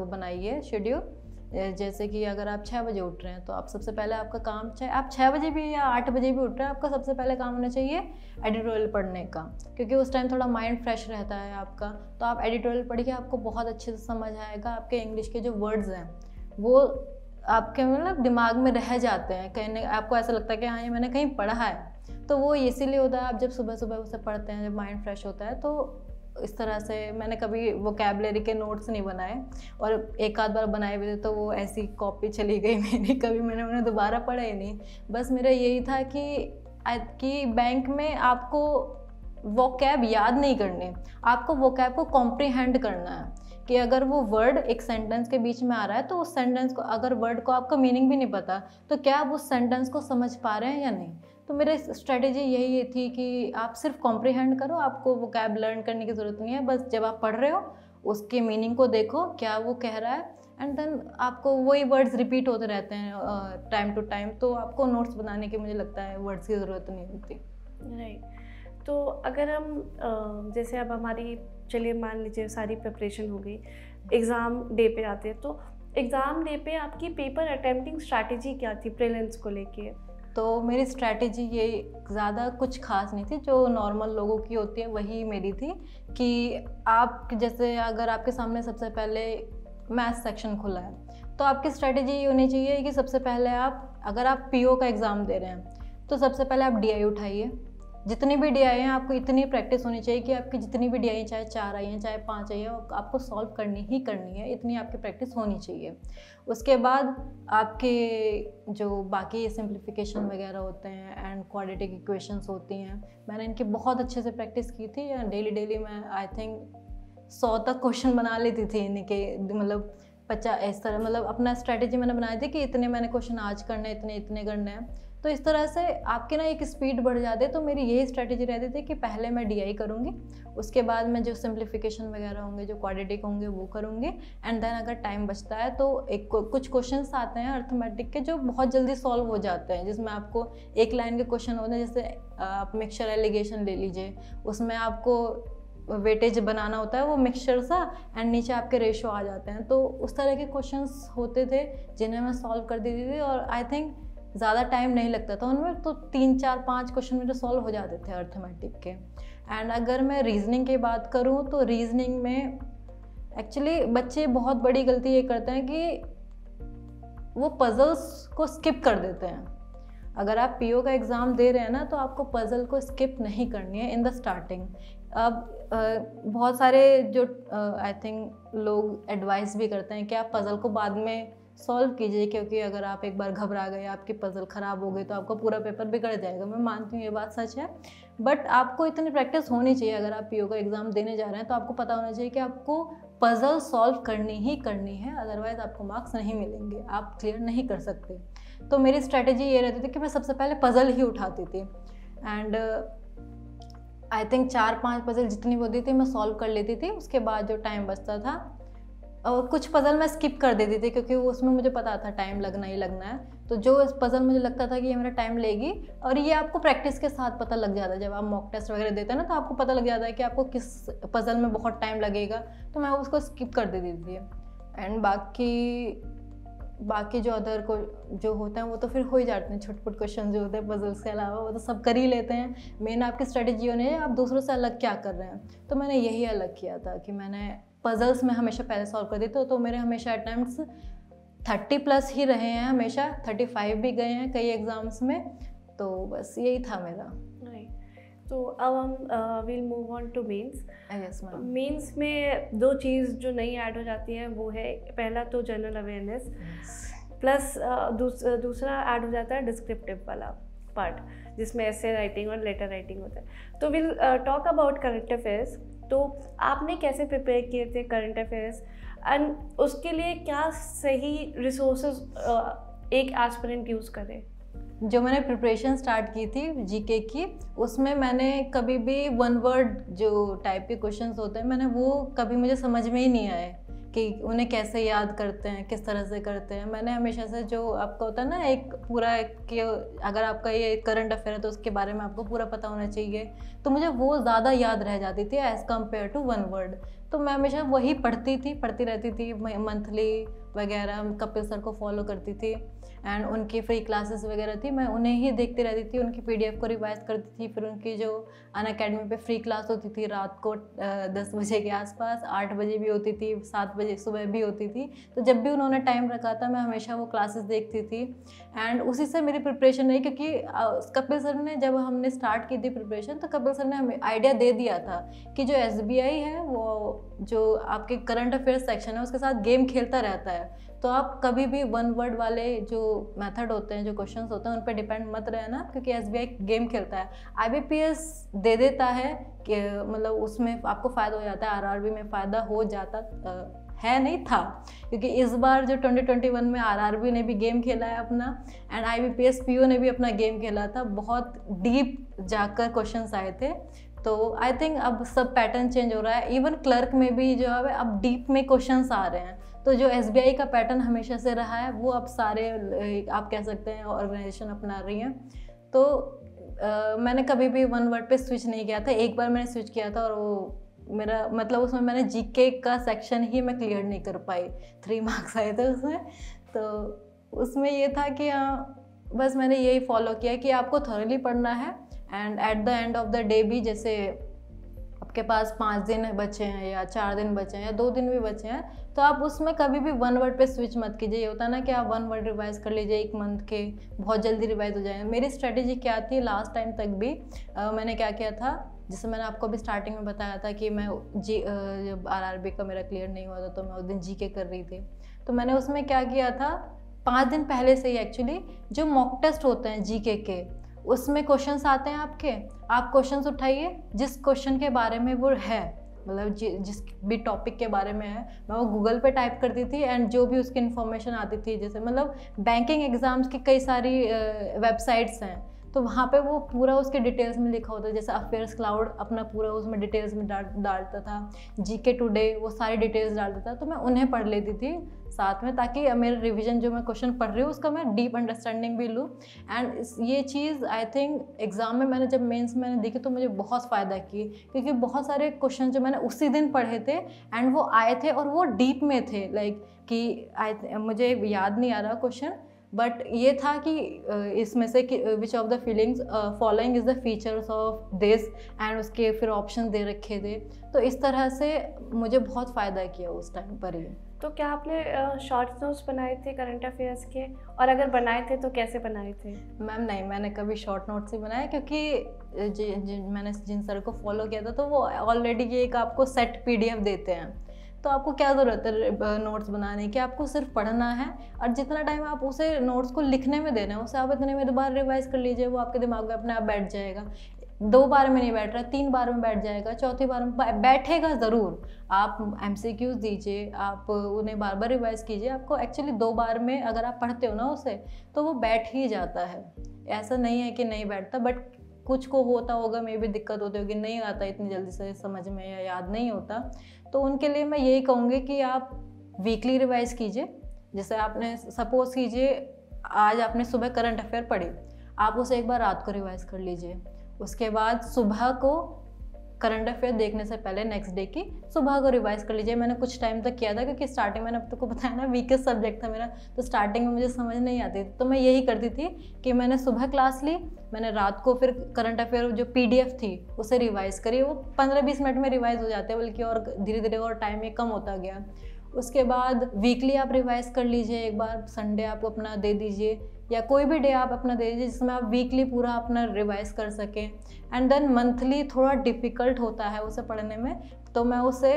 Speaker 1: बनाइए शेड्यूल। जैसे कि अगर आप 6 बजे उठ रहे हैं तो आप सबसे पहले आपका काम, चाहे आप 6 बजे भी या 8 बजे भी उठ रहे हैं, आपका सबसे पहले काम होना चाहिए एडिटोरियल पढ़ने का, क्योंकि उस टाइम थोड़ा माइंड फ्रेश रहता है आपका। तो आप एडिटोरियल पढ़िए, आपको बहुत अच्छे से समझ आएगा। आपके इंग्लिश के जो वर्ड्स हैं वो आपके मतलब दिमाग में रह जाते हैं, कहीं आपको ऐसा लगता है कि हाँ ये मैंने कहीं पढ़ा है। तो वो इसीलिए होता है, आप जब सुबह सुबह उसे पढ़ते हैं, जब माइंड फ्रेश होता है। तो इस तरह से मैंने कभी वोकैबुलरी के नोट्स नहीं बनाए, और एक आध बार बनाए हुए थे तो वो ऐसी कॉपी चली गई मेरी, कभी मैंने उन्हें दोबारा पढ़ा ही नहीं। बस मेरा यही था कि बैंक में आपको वोकैब याद नहीं करने, आपको वोकैब को कॉम्प्रिहेंड करना है। कि अगर वो वर्ड एक सेंटेंस के बीच में आ रहा है तो उस सेंटेंस को, अगर वर्ड को आपका मीनिंग भी नहीं पता तो क्या आप उस सेंटेंस को समझ पा रहे हैं या नहीं। तो मेरी स्ट्रेटेजी यही थी कि आप सिर्फ कॉम्प्रिहेंड करो, आपको वोकैब लर्न करने की ज़रूरत नहीं है। बस जब आप पढ़ रहे हो उसके मीनिंग को देखो क्या वो कह रहा है, एंड देन आपको वही वर्ड्स रिपीट होते रहते हैं टाइम टू टाइम। तो आपको नोट्स बनाने की मुझे लगता है वर्ड्स की ज़रूरत नहीं होती।
Speaker 2: राइट। तो अगर हम जैसे अब हमारी, चलिए मान लीजिए सारी प्रिपरेशन हो गई, एग्ज़ाम डे पे आते हैं, तो एग्ज़ाम डे पे आपकी पेपर अटेम्प्टिंग स्ट्रैटेजी क्या थी प्रीलिम्स को लेके?
Speaker 1: तो मेरी स्ट्रैटेजी ये ज़्यादा कुछ खास नहीं थी, जो नॉर्मल लोगों की होती है वही मेरी थी कि आप जैसे अगर आपके सामने सबसे पहले मैथ्स सेक्शन खुला है तो आपकी स्ट्रैटेजी ये होनी चाहिए कि सबसे पहले आप, अगर आप पीओ का एग्ज़ाम दे रहे हैं तो सबसे पहले आप डीआई उठाइए। जितनी भी डीआई हैं आपको इतनी प्रैक्टिस होनी चाहिए कि आपकी जितनी भी डीआई, चाहे 4 आई हैं चाहे 5 आई हैं, आपको सॉल्व करनी ही करनी है, इतनी आपकी प्रैक्टिस होनी चाहिए। उसके बाद आपके जो बाकी सिंप्लीफिकेशन वगैरह होते हैं एंड क्वाड्रेटिक इक्वेशंस होती हैं, मैंने इनकी बहुत अच्छे से प्रैक्टिस की थी। डेली मैं आई थिंक 100 तक क्वेश्चन बना लेती थी इनके, मतलब 50 इस तरह, मतलब अपना स्ट्रैटेजी मैंने बनाई थी कि इतने मैंने क्वेश्चन आज करने हैं, इतने करने हैं। तो इस तरह से आपकी ना एक स्पीड बढ़ जाती है। तो मेरी यही स्ट्रैटेजी रहती थी कि पहले मैं डीआई करूँगी, उसके बाद मैं जो सिंप्लीफिकेशन वगैरह होंगे, जो क्वाड्रेटिक होंगे वो करूँगी, एंड देन अगर टाइम बचता है तो कुछ क्वेश्चंस आते हैं अर्थमेटिक के जो बहुत जल्दी सॉल्व हो जाते हैं, जिसमें आपको एक लाइन के क्वेश्चन होते हैं। जैसे आप मिक्सचर एलिगेशन ले लीजिए, उसमें आपको वेटेज बनाना होता है, वो मिक्सचर सा, एंड नीचे आपके रेशो आ जाते हैं। तो उस तरह के क्वेश्चंस होते थे जिन्हें मैं सॉल्व कर देती थी, और आई थिंक ज़्यादा टाइम नहीं लगता था उनमें। तो 3 4 5 क्वेश्चन मेरे सॉल्व हो जाते थे अर्थमेटिक के। एंड अगर मैं रीजनिंग की बात करूँ तो रीजनिंग में एक्चुअली बच्चे बहुत बड़ी गलती ये करते हैं कि वो पजल्स को स्किप कर देते हैं। अगर आप पीओ का एग्ज़ाम दे रहे हैं ना, तो आपको पजल को स्किप नहीं करनी है इन द स्टार्टिंग। अब बहुत सारे जो आई थिंक लोग एडवाइस भी करते हैं कि आप पजल को बाद में सॉल्व कीजिए, क्योंकि अगर आप एक बार घबरा गए, आपकी पजल ख़राब हो गई, तो आपका पूरा पेपर बिगड़ जाएगा। मैं मानती हूँ ये बात सच है, बट आपको इतनी प्रैक्टिस होनी चाहिए। अगर आप पीओ का एग्ज़ाम देने जा रहे हैं तो आपको पता होना चाहिए कि आपको पजल सॉल्व करनी ही करनी है, अदरवाइज़ आपको मार्क्स नहीं मिलेंगे, आप क्लियर नहीं कर सकते। तो मेरी स्ट्रैटेजी ये रहती थी कि मैं सबसे पहले पजल ही उठाती थी, एंड आई थिंक 4 5 पजल जितनी होती थी मैं सॉल्व कर लेती थी। उसके बाद जो टाइम बचता था, और कुछ पजल मैं स्किप कर देती थी, क्योंकि उसमें मुझे पता था टाइम लगना ही लगना है। तो जो पजल मुझे लगता था कि ये मेरा टाइम लेगी, और ये आपको प्रैक्टिस के साथ पता लग जाता है, जब आप मॉक टेस्ट वगैरह देते हैं ना, तो आपको पता लग जाता है कि आपको किस पजल में बहुत टाइम लगेगा, तो मैं उसको स्किप कर देती थी। एंड बाकी जो अदर को जो होते हैं वो तो फिर हो ही जाते हैं, छोटे क्वेश्चन जो होते हैं पजल्स के अलावा, वो तो सब कर ही लेते हैं। मेन आपकी स्ट्रेटेजी होनी है आप दूसरों से अलग क्या कर रहे हैं। तो मैंने यही अलग किया था कि मैंने पजल्स में हमेशा पहले सॉल्व कर देती हूँ। तो मेरे हमेशा अटैम्प्ट्स 30+ ही रहे हैं, हमेशा 35 भी गए हैं कई एग्ज़ाम्स में। तो बस यही था मेरा।
Speaker 2: तो अब हम will move on to mains.
Speaker 1: Yes ma'am.
Speaker 2: Mains में 2 चीज़ जो नई ऐड हो जाती हैं वो है, पहला तो जनरल अवेयरनेस, प्लस दूसरा ऐड हो जाता है डिस्क्रिप्टिव वाला पार्ट, जिसमें ऐसे राइटिंग और लेटर राइटिंग होता है। तो will talk about current affairs. तो आपने कैसे प्रिपेयर किए थे करंट अफेयर्स, एंड उसके लिए क्या सही रिसोर्सेज एक एस्पिरेंट यूज़ करे?
Speaker 1: जो मैंने प्रिपरेशन स्टार्ट की थी जीके की, उसमें मैंने कभी भी 1 वर्ड जो टाइप के क्वेश्चंस होते हैं, मैंने वो कभी मुझे समझ में ही नहीं आए कि उन्हें कैसे याद करते हैं, किस तरह से करते हैं। मैंने हमेशा से जो आपका होता है ना एक पूरा कि अगर आपका ये करंट अफेयर है तो उसके बारे में आपको पूरा पता होना चाहिए, तो मुझे वो ज़्यादा याद रह जाती थी एज़ कम्पेयर टू 1 वर्ड। तो मैं हमेशा वही पढ़ती रहती थी, मंथली वगैरह कपिल सर को फॉलो करती थी, एंड उनकी फ्री क्लासेस वगैरह थी, मैं उन्हें ही देखती रहती थी, उनकी पीडीएफ को रिवाइज करती थी। फिर उनकी जो अनअकैडमी पे फ्री क्लास होती थी रात को 10 बजे के आसपास, 8 बजे भी होती थी, 7 बजे सुबह भी होती थी। तो जब भी उन्होंने टाइम रखा था मैं हमेशा वो क्लासेस देखती थी, एंड उसी से मेरी प्रिपरेशन रही। क्योंकि कपिल सर ने, जब हमने स्टार्ट की थी प्रिपरेशन, तो कपिल सर ने हमें आइडिया दे दिया था कि जो SBI है वो जो आपके करंट अफेयर्स सेक्शन है उसके साथ गेम खेलता रहता है। तो आप कभी भी 1 वर्ड वाले जो मेथड होते हैं, जो क्वेश्चंस होते हैं, उन पर डिपेंड मत रहना, क्योंकि SBI गेम खेलता है। IBPS दे देता है कि मतलब उसमें आपको फ़ायदा हो जाता है, RRB में फ़ायदा हो जाता है, नहीं था, क्योंकि इस बार जो 2021 में RRB ने भी गेम खेला है अपना, एंड IBPS PO ने भी अपना गेम खेला था। बहुत डीप जाकर क्वेश्चंस आए थे। तो आई थिंक अब सब पैटर्न चेंज हो रहा है, इवन क्लर्क में भी जो है अब डीप में क्वेश्चंस आ रहे हैं। तो जो SBI का पैटर्न हमेशा से रहा है वो अब सारे आप कह सकते हैं ऑर्गेनाइजेशन अपना रही हैं। तो मैंने कभी भी वन वर्ड पे स्विच नहीं किया था। एक बार मैंने स्विच किया था और वो मेरा मतलब उसमें मैंने जीके का सेक्शन ही मैं क्लियर नहीं कर पाई, 3 मार्क्स आए थे उसमें। तो उसमें ये था कि बस मैंने यही फॉलो किया कि आपको थॉरली पढ़ना है, and at the end of the day भी जैसे आपके पास 5 दिन बचे हैं या 4 दिन बचे हैं या 2 दिन भी बचे हैं, तो आप उसमें कभी भी वन वर्ड पे स्विच मत कीजिए। ये होता है ना कि आप वन वर्ड रिवाइज कर लीजिए 1 मंथ के, बहुत जल्दी रिवाइज हो जाएंगे। मेरी स्ट्रेटेजी क्या थी लास्ट टाइम तक भी, मैंने क्या किया था, जैसे मैंने आपको अभी स्टार्टिंग में बताया था कि मैं जब RRB का मेरा क्लियर नहीं हुआ था तो मैं उस दिन जीके कर रही थी। तो मैंने उसमें क्या किया था, 5 दिन पहले से ही एक्चुअली जो मॉक टेस्ट होते हैं जीके के, उसमें क्वेश्चंस आते हैं आपके, आप क्वेश्चंस उठाइए जिस क्वेश्चन के बारे में वो है, मतलब जिस भी टॉपिक के बारे में है, मैं वो गूगल पे टाइप करती थी एंड जो भी उसकी इन्फॉर्मेशन आती थी, जैसे मतलब बैंकिंग एग्जाम्स की कई सारी वेबसाइट्स हैं, तो वहाँ पे वो पूरा उसके डिटेल्स में लिखा होता है। जैसे अफेयर्स क्लाउड अपना पूरा उसमें डिटेल्स में डालता था, जीके टुडे वो सारी डिटेल्स डालता था, तो मैं उन्हें पढ़ लेती थी साथ में, ताकि मेरे रिवीजन जो मैं क्वेश्चन पढ़ रही हूँ उसका मैं डीप अंडरस्टैंडिंग भी लूँ। एंड ये चीज़ आई थिंक एग्ज़ाम में मैंने जब मेंस मैंने देखी तो मुझे बहुत फ़ायदा की, क्योंकि बहुत सारे क्वेश्चन जो मैंने उसी दिन पढ़े थे एंड वो आए थे और वो डीप में थे, लाइक कि मुझे याद नहीं आ रहा क्वेश्चन, बट ये था कि इसमें से which of the feelings following is the features of this, and उसके फिर ऑप्शन दे रखे थे। तो इस तरह से मुझे बहुत फ़ायदा किया उस टाइम पर ही।
Speaker 2: तो क्या आपने शॉर्ट नोट्स बनाए थे करंट अफेयर्स के, और अगर बनाए थे तो कैसे बनाए थे?
Speaker 1: मैम नहीं, मैंने कभी शॉर्ट नोट्स ही बनाए, क्योंकि मैंने जिन सर को फॉलो किया था तो वो ऑलरेडी ये एक आपको सेट PDF देते हैं, तो आपको क्या ज़रूरत है नोट्स बनाने की, आपको सिर्फ पढ़ना है और जितना टाइम आप उसे नोट्स को लिखने में देना है उसे आप इतने में दोबारा रिवाइज कर लीजिए, वो आपके दिमाग में अपने आप बैठ जाएगा। 2 बार में नहीं बैठ रहा, 3 बार में बैठ जाएगा, 4थी बार में बैठेगा ज़रूर। आप MCQs दीजिए, आप उन्हें बार बार रिवाइज कीजिए, आपको एक्चुअली 2 बार में अगर आप पढ़ते हो ना उसे तो वो बैठ ही जाता है। ऐसा नहीं है कि नहीं बैठता, बट कुछ को होता होगा, मे भी दिक्कत होती होगी, नहीं आता इतनी जल्दी से समझ में या याद नहीं होता, तो उनके लिए मैं यही कहूँगी कि आप वीकली रिवाइज कीजिए। जैसे आपने सपोज कीजिए आज आपने सुबह करंट अफेयर पढ़ी, आप उसे एक बार रात को रिवाइज कर लीजिए, उसके बाद सुबह को करंट अफेयर देखने से पहले नेक्स्ट डे की सुबह को रिवाइज कर लीजिए। मैंने कुछ टाइम तक किया था, क्योंकि स्टार्टिंग मैंने अब तक को बताया ना वीकेस्ट सब्जेक्ट था मेरा, तो स्टार्टिंग में मुझे समझ नहीं आती थी, तो मैं यही करती थी कि मैंने सुबह क्लास ली, मैंने रात को फिर करंट अफेयर जो PDF थी उसे रिवाइज करी, वो 15-20 मिनट में रिवाइज हो जाते हैं, बल्कि और धीरे धीरे और टाइम ये कम होता गया। उसके बाद वीकली आप रिवाइज कर लीजिए, एक बार संडे आप अपना दे दीजिए या कोई भी डे आप अपना दे दीजिए जिसमें आप वीकली पूरा अपना रिवाइज कर सकें। एंड देन मंथली थोड़ा डिफ़िकल्ट होता है उसे पढ़ने में, तो मैं उसे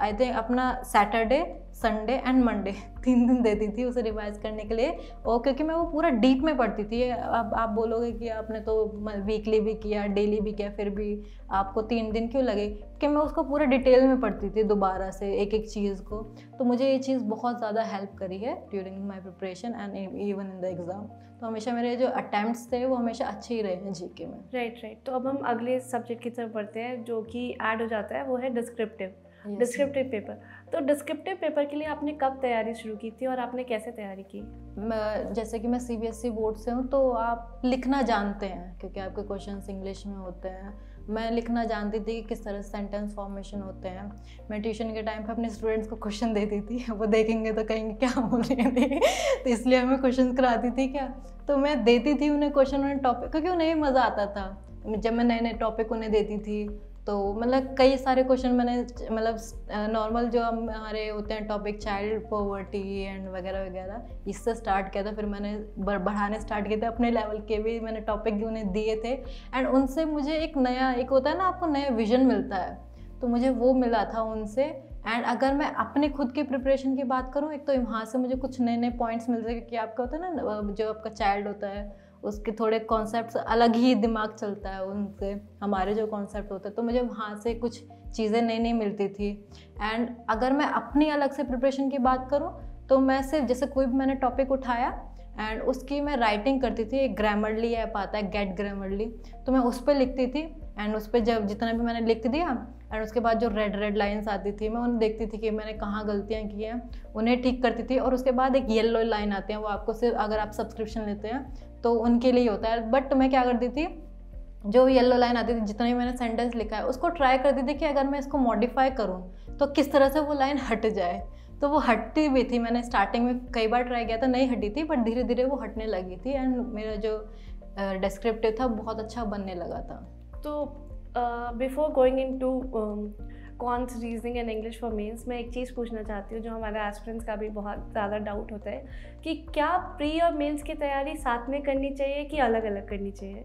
Speaker 1: आई थिंक अपना सैटरडे, संडे एंड मंडे 3 दिन देती थी उसे रिवाइज करने के लिए, और क्योंकि मैं वो पूरा डीप में पढ़ती थी। अब आप बोलोगे कि आपने तो वीकली भी किया, डेली भी किया, फिर भी आपको 3 दिन क्यों लगे, कि मैं उसको पूरा डिटेल में पढ़ती थी दोबारा से एक एक चीज़ को। तो मुझे ये चीज़ बहुत ज़्यादा हेल्प करी है during my preparation and even in the exam. तो हमेशा मेरे जो अटैम्प्ट्स थे वो हमेशा अच्छे ही रहे हैं जीके में।
Speaker 2: राइट। तो अब हम अगले सब्जेक्ट की तरफ बढ़ते हैं जो कि ऐड हो जाता है, वो है डिस्क्रिप्टिव पेपर। तो डिस्क्रिप्टिव पेपर के लिए आपने कब तैयारी शुरू की थी और आपने कैसे तैयारी की?
Speaker 1: जैसे कि मैं CBSE बोर्ड से हूँ, तो आप लिखना जानते हैं क्योंकि आपके क्वेश्चंस इंग्लिश में होते हैं। मैं लिखना जानती थी कि किस तरह से सेंटेंस फॉर्मेशन होते हैं। मैं ट्यूशन के टाइम पे अपने स्टूडेंट्स को क्वेश्चन देती थी, वो देखेंगे तो कहेंगे क्या बोल रही थी तो इसलिए हमें क्वेश्चन कराती थी क्या, तो मैं देती थी उन्हें क्वेश्चन, उन्हें टॉपिक, क्योंकि उन्हें मज़ा आता था जब मैं नए नए टॉपिक उन्हें देती थी। तो मतलब कई सारे क्वेश्चन मैंने मतलब नॉर्मल जो हमारे होते हैं टॉपिक, चाइल्ड पॉवर्टी एंड वगैरह वगैरह, इससे स्टार्ट किया था। फिर मैंने बढ़ाने स्टार्ट किए थे, अपने लेवल के भी मैंने टॉपिक उन्हें दिए थे, एंड उनसे मुझे एक नया, एक होता है ना आपको नया विजन मिलता है, तो मुझे वो मिला था उनसे। एंड अगर मैं अपने खुद की प्रिपरेशन की बात करूँ, एक तो वहाँ से मुझे कुछ नए नए पॉइंट्स मिलते हैं, क्योंकि आपका होता है ना जो आपका चाइल्ड होता है उसके थोड़े कॉन्सेप्ट्स अलग ही दिमाग चलता है उनसे, हमारे जो कॉन्सेप्ट होते हैं, तो मुझे वहाँ से कुछ चीज़ें नई नई मिलती थी। एंड अगर मैं अपनी अलग से प्रिपरेशन की बात करूँ, तो मैं सिर्फ जैसे कोई भी मैंने टॉपिक उठाया एंड उसकी मैं राइटिंग करती थी। एक ग्रामरली ऐप आता है, गेट ग्रामरली, तो मैं उस पर लिखती थी। एंड उस पर जब जितना भी मैंने लिख दिया, एंड उसके बाद जो रेड लाइंस आती थी मैं उन्हें देखती थी कि मैंने कहाँ गलतियाँ की हैं, उन्हें ठीक करती थी। और उसके बाद एक येलो लाइन आती है, वो आपको सिर्फ अगर आप सब्सक्रिप्शन लेते हैं तो उनके लिए होता है। बट मैं क्या करती थी, जो येलो लाइन आती थी, जितना भी मैंने सेंटेंस लिखा है उसको ट्राई करती थी कि अगर मैं इसको मॉडिफाई करूँ तो किस तरह से वो लाइन हट जाए। तो वो हटती भी थी, मैंने स्टार्टिंग में कई बार ट्राई किया था, नहीं हटी थी, बट धीरे धीरे वो हटने लगी थी एंड मेरा जो डिस्क्रिप्टिव था बहुत अच्छा बनने लगा था।
Speaker 2: तो before going into quants reasoning and English for mains, मैं एक चीज़ पूछना चाहती हूँ जो हमारे एस्पिरेंट्स का भी बहुत ज़्यादा डाउट होता है कि क्या प्री और मेंस की तैयारी साथ में करनी चाहिए कि अलग अलग करनी चाहिए?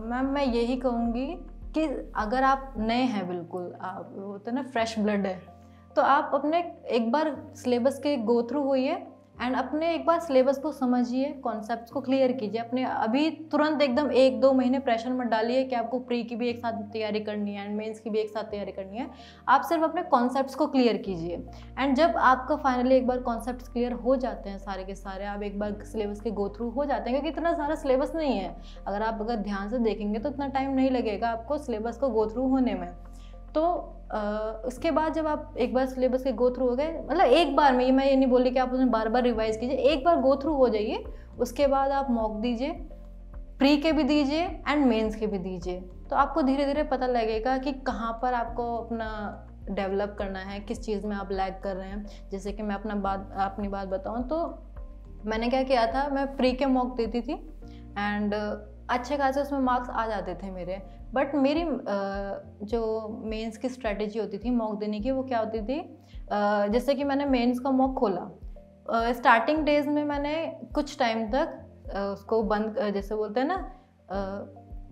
Speaker 1: मैम मैं यही कहूँगी कि अगर आप नए हैं, बिल्कुल आप होते हैं ना फ्रेश ब्लड है, तो आप अपने एक बार सिलेबस के गो थ्रू होइए एंड अपने एक बार सिलेबस को समझिए, कॉन्सेप्ट्स को क्लियर कीजिए अपने। अभी तुरंत एकदम 1-2 महीने प्रेशर मत डालिए कि आपको प्री की भी एक साथ तैयारी करनी है एंड मेंस की भी एक साथ तैयारी करनी है। आप सिर्फ अपने कॉन्सेप्ट्स को क्लियर कीजिए एंड जब आपका फाइनली एक बार कॉन्सेप्ट्स क्लियर हो जाते हैं सारे के सारे, आप एक बार सिलेबस के गो थ्रू हो जाते हैं, क्योंकि इतना सारा सिलेबस नहीं है, अगर ध्यान से देखेंगे तो इतना टाइम नहीं लगेगा आपको सिलेबस को गो थ्रू होने में। तो उसके बाद जब आप एक बार सिलेबस के गो थ्रू हो गए, मतलब एक बार में, मैं ये नहीं बोल रही कि आप उसमें बार बार रिवाइज कीजिए, एक बार गो थ्रू हो जाइए, उसके बाद आप मॉक दीजिए, प्री के भी दीजिए एंड मेंस के भी दीजिए। तो आपको धीरे धीरे पता लगेगा कि कहाँ पर आपको अपना डेवलप करना है, किस चीज़ में आप लैग कर रहे हैं। जैसे कि मैं अपनी बात बताऊँ तो मैंने क्या किया था, मैं प्री के मॉक देती थी एंड अच्छे खासे उसमें मार्क्स आ जाते थे मेरे, बट मेरी जो मेंस की स्ट्रेटेजी होती थी मॉक देने की, वो क्या होती थी, जैसे कि मैंने मेंस का मॉक खोला, स्टार्टिंग डेज में मैंने कुछ टाइम तक उसको बंद, जैसे बोलते हैं ना,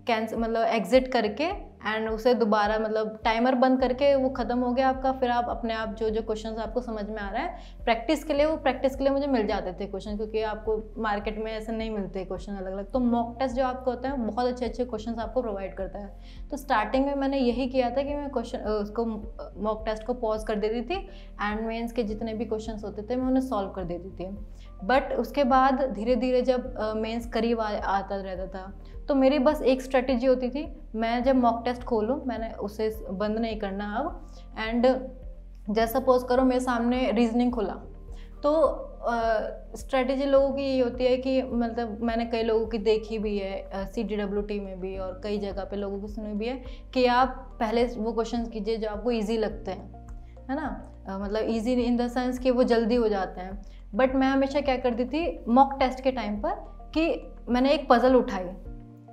Speaker 1: कैंसिल मतलब एग्जिट करके एंड उसे दोबारा, मतलब टाइमर बंद करके वो ख़त्म हो गया आपका। फिर आप अपने आप जो जो क्वेश्चंस आपको समझ में आ रहा है प्रैक्टिस के लिए मुझे मिल जाते थे क्वेश्चन, क्योंकि आपको मार्केट में ऐसे नहीं मिलते क्वेश्चन अलग अलग। तो मॉक टेस्ट जो आपको होता है बहुत अच्छे अच्छे क्वेश्चन आपको प्रोवाइड करता है। तो स्टार्टिंग में मैंने यही किया था कि मैं उसको मॉक टेस्ट को पॉज कर देती थी एंड मेंस के जितने भी क्वेश्चन होते थे मैं उन्हें सॉल्व कर देती थी। बट उसके बाद धीरे धीरे जब मेंस करीब आता रहता था, तो मेरी बस एक स्ट्रेटेजी होती थी, मैं जब मॉक टेस्ट खोलूँ मैंने उसे बंद नहीं करना अब। एंड जैसा सपोज करो मेरे सामने रीजनिंग खुला, तो स्ट्रेटेजी लोगों की ये होती है कि, मतलब मैंने कई लोगों की देखी भी है, CDWT में भी और कई जगह पे लोगों की सुनी भी है, कि आप पहले वो क्वेश्चन कीजिए जो आपको ईजी लगते हैं, है ना, मतलब ईजी इन द सेंस कि वो जल्दी हो जाते हैं। बट मैं हमेशा क्या करती थी मॉक टेस्ट के टाइम पर, कि मैंने एक पज़ल उठाई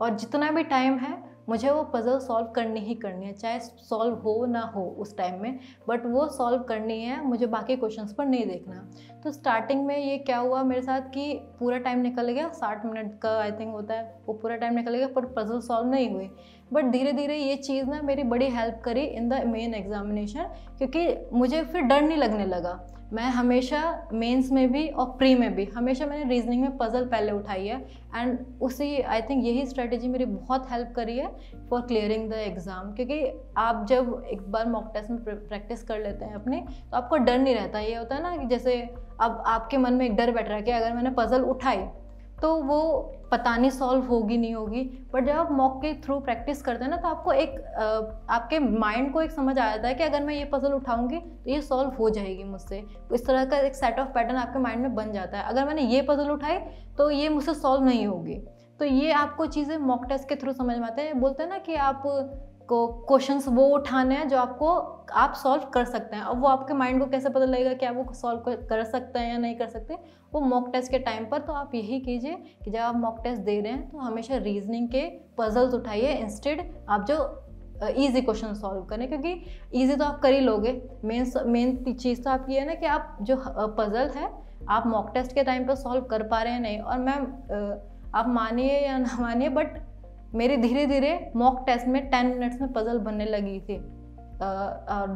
Speaker 1: और जितना भी टाइम है मुझे वो पज़ल सॉल्व करनी ही करनी है, चाहे सॉल्व हो ना हो उस टाइम में, बट वो सॉल्व करनी है, मुझे बाकी क्वेश्चंस पर नहीं देखना। तो स्टार्टिंग में ये क्या हुआ मेरे साथ कि पूरा टाइम निकल गया, 60 मिनट का आई थिंक होता है, वो पूरा टाइम निकल गया पर पज़ल सॉल्व नहीं हुई। बट धीरे धीरे ये चीज़ ना मेरी बड़ी हेल्प करी इन द मेन एग्जामिनेशन, क्योंकि मुझे फिर डर नहीं लगने लगा। मैं हमेशा मेंस में भी और प्री में भी हमेशा मैंने रीजनिंग में पज़ल पहले उठाई है एंड उसी आई थिंक यही स्ट्रेटेजी मेरी बहुत हेल्प करी है फॉर क्लियरिंग द एग्ज़ाम। क्योंकि आप जब एक बार मॉक टेस्ट में प्रैक्टिस कर लेते हैं अपने, तो आपको डर नहीं रहता। ये होता है ना कि जैसे अब आपके मन में एक डर बैठ रहा है कि अगर मैंने पज़ल उठाई तो वो पता नहीं सॉल्व होगी नहीं होगी, बट जब आप मॉक के थ्रू प्रैक्टिस करते हैं ना, तो आपको एक आपके माइंड को एक समझ आ जाता है कि अगर मैं ये पज़ल उठाऊंगी तो ये सॉल्व हो जाएगी मुझसे। इस तरह का एक सेट ऑफ पैटर्न आपके माइंड में बन जाता है। अगर मैंने ये पज़ल उठाई तो ये मुझसे सॉल्व नहीं होगी। तो ये आपको चीज़ें मॉक टेस्ट के थ्रू समझ में आते हैं। बोलते हैं ना कि आप को क्वेश्चंस वो उठाने हैं जो आप सॉल्व कर सकते हैं। अब वो आपके माइंड को कैसे पता लगेगा कि आप वो सॉल्व कर सकते हैं या नहीं कर सकते, वो मॉक टेस्ट के टाइम पर। तो आप यही कीजिए कि जब आप मॉक टेस्ट दे रहे हैं तो हमेशा रीजनिंग के पजल्स उठाइए, इंस्टेड आप जो ईजी क्वेश्चन सॉल्व करें, क्योंकि ईजी तो आप कर ही लोगे। मेन चीज़ तो आपकी है ना कि आप जो पजल है आप मॉक टेस्ट के टाइम पर सॉल्व कर पा रहे हैं नहीं। और मैम आप मानिए या ना मानिए, बट मेरी धीरे धीरे मॉक टेस्ट में 10 मिनट्स में पज़ल बनने लगी थी।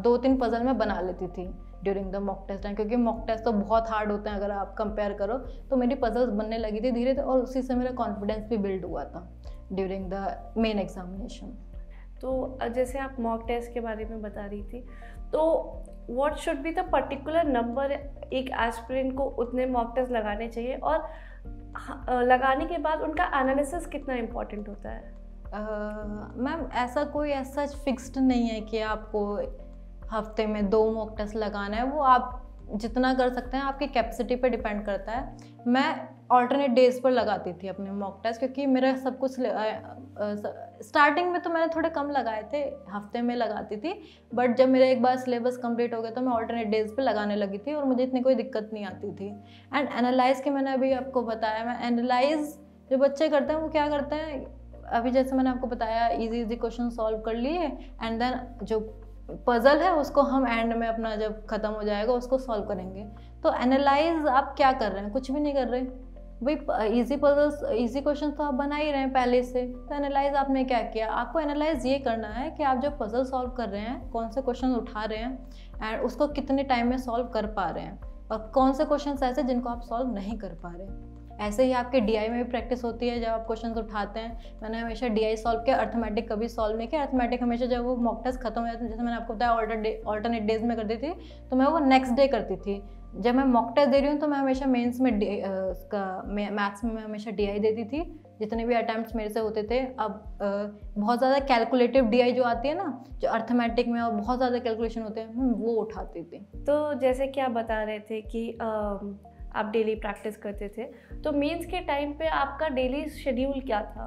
Speaker 1: 2-3 पज़ल मैं बना लेती थी during the mock test time, क्योंकि मॉक टेस्ट तो बहुत हार्ड होते हैं अगर आप कंपेयर करो। तो मेरी पज़ल्स बनने लगी थी धीरे धीरे, और उसी से मेरा कॉन्फिडेंस भी बिल्ड हुआ था ड्यूरिंग द मेन एग्जामिनेशन।
Speaker 2: तो जैसे आप मॉक टेस्ट के बारे में बता रही थी, तो what should be the particular number एक एस्पिरेंट को उतने मॉक टेस्ट लगाने चाहिए, और लगाने के बाद उनका एनालिसिस कितना इम्पोर्टेंट होता है?
Speaker 1: मैम ऐसा फिक्स्ड नहीं है कि आपको हफ्ते में 2 मॉक टेस्ट लगाना है। वो आप जितना कर सकते हैं, आपकी कैपेसिटी पे डिपेंड करता है। मैं ऑल्टरनेट डेज पर लगाती थी अपने मॉक टेस्ट, क्योंकि मेरा सब कुछ स्टार्टिंग में तो मैंने थोड़े कम लगाए थे, हफ्ते में लगाती थी, बट जब मेरा एक बार सिलेबस कंप्लीट हो गया तो मैं ऑल्टरनेट डेज पे लगाने लगी थी और मुझे इतनी कोई दिक्कत नहीं आती थी। एंड एनालाइज की मैंने अभी आपको बताया, मैं एनालाइज जो बच्चे करते हैं वो क्या करते हैं, अभी जैसे मैंने आपको बताया इजी क्वेश्चन सॉल्व कर लिए, एंड देन जो पजल है उसको हम एंड में अपना जब खत्म हो जाएगा उसको सॉल्व करेंगे। तो एनालाइज आप क्या कर रहे हैं, कुछ भी नहीं कर रहे भाई, इजी पजल्स इजी क्वेश्चन तो आप बना ही रहे हैं पहले से। तो एनालाइज आपने क्या किया, आपको एनालाइज ये करना है कि आप जो पजल सॉल्व कर रहे हैं, कौन से क्वेश्चन उठा रहे हैं एंड उसको कितने टाइम में सॉल्व कर पा रहे हैं, और कौन से क्वेश्चन ऐसे जिनको आप सॉल्व नहीं कर पा रहे हैं। ऐसे ही आपके डीआई में भी प्रैक्टिस होती है, जब आप क्वेश्चंस उठाते हैं। मैंने हमेशा डीआई सॉल्व किया, अर्थमेटिक कभी सॉल्व नहीं किया। अर्थमेटिक हमेशा जब वो मॉक टेस्ट खत्म हो जाता है, जैसे मैंने आपको बताया ऑल्टरनेट डेज में करती थी, तो मैं वो नेक्स्ट डे करती थी। जब मैं मॉक टेस्ट दे रही हूँ तो मैं हमेशा मेंस में मैथ्स में मैं हमेशा डीआई देती थी, जितने भी अटैम्प्ट्स मेरे से होते थे। अब बहुत ज़्यादा कैलकुलेटिव डीआई जो आती है ना, जो अर्थमेटिक में और बहुत ज़्यादा कैलकुलेशन होते हैं, वो उठाती थी।
Speaker 2: तो जैसे कि आप बता रहे थे कि आप डेली प्रैक्टिस करते थे, तो मेंस के टाइम पे आपका डेली शेड्यूल क्या था?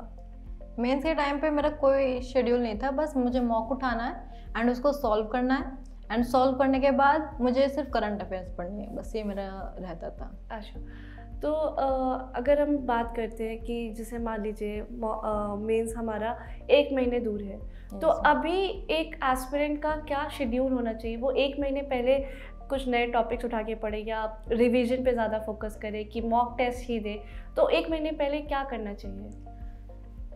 Speaker 1: मेंस के टाइम पे मेरा कोई शेड्यूल नहीं था, बस मुझे मॉक उठाना है एंड उसको सॉल्व करना है, एंड सॉल्व करने के बाद मुझे सिर्फ करंट अफेयर्स पढ़नी है, बस ये मेरा रहता था।
Speaker 2: अच्छा, तो अगर हम बात करते हैं कि जैसे मान लीजिए मेंस हमारा 1 महीने दूर है, तो अभी एक एस्पिरेंट का क्या शेड्यूल होना चाहिए? वो 1 महीने पहले कुछ नए टॉपिक्स उठा के पढ़े, या आप रिवीजन पे ज़्यादा फोकस करें कि मॉक टेस्ट ही दे? तो 1 महीने पहले क्या करना चाहिए?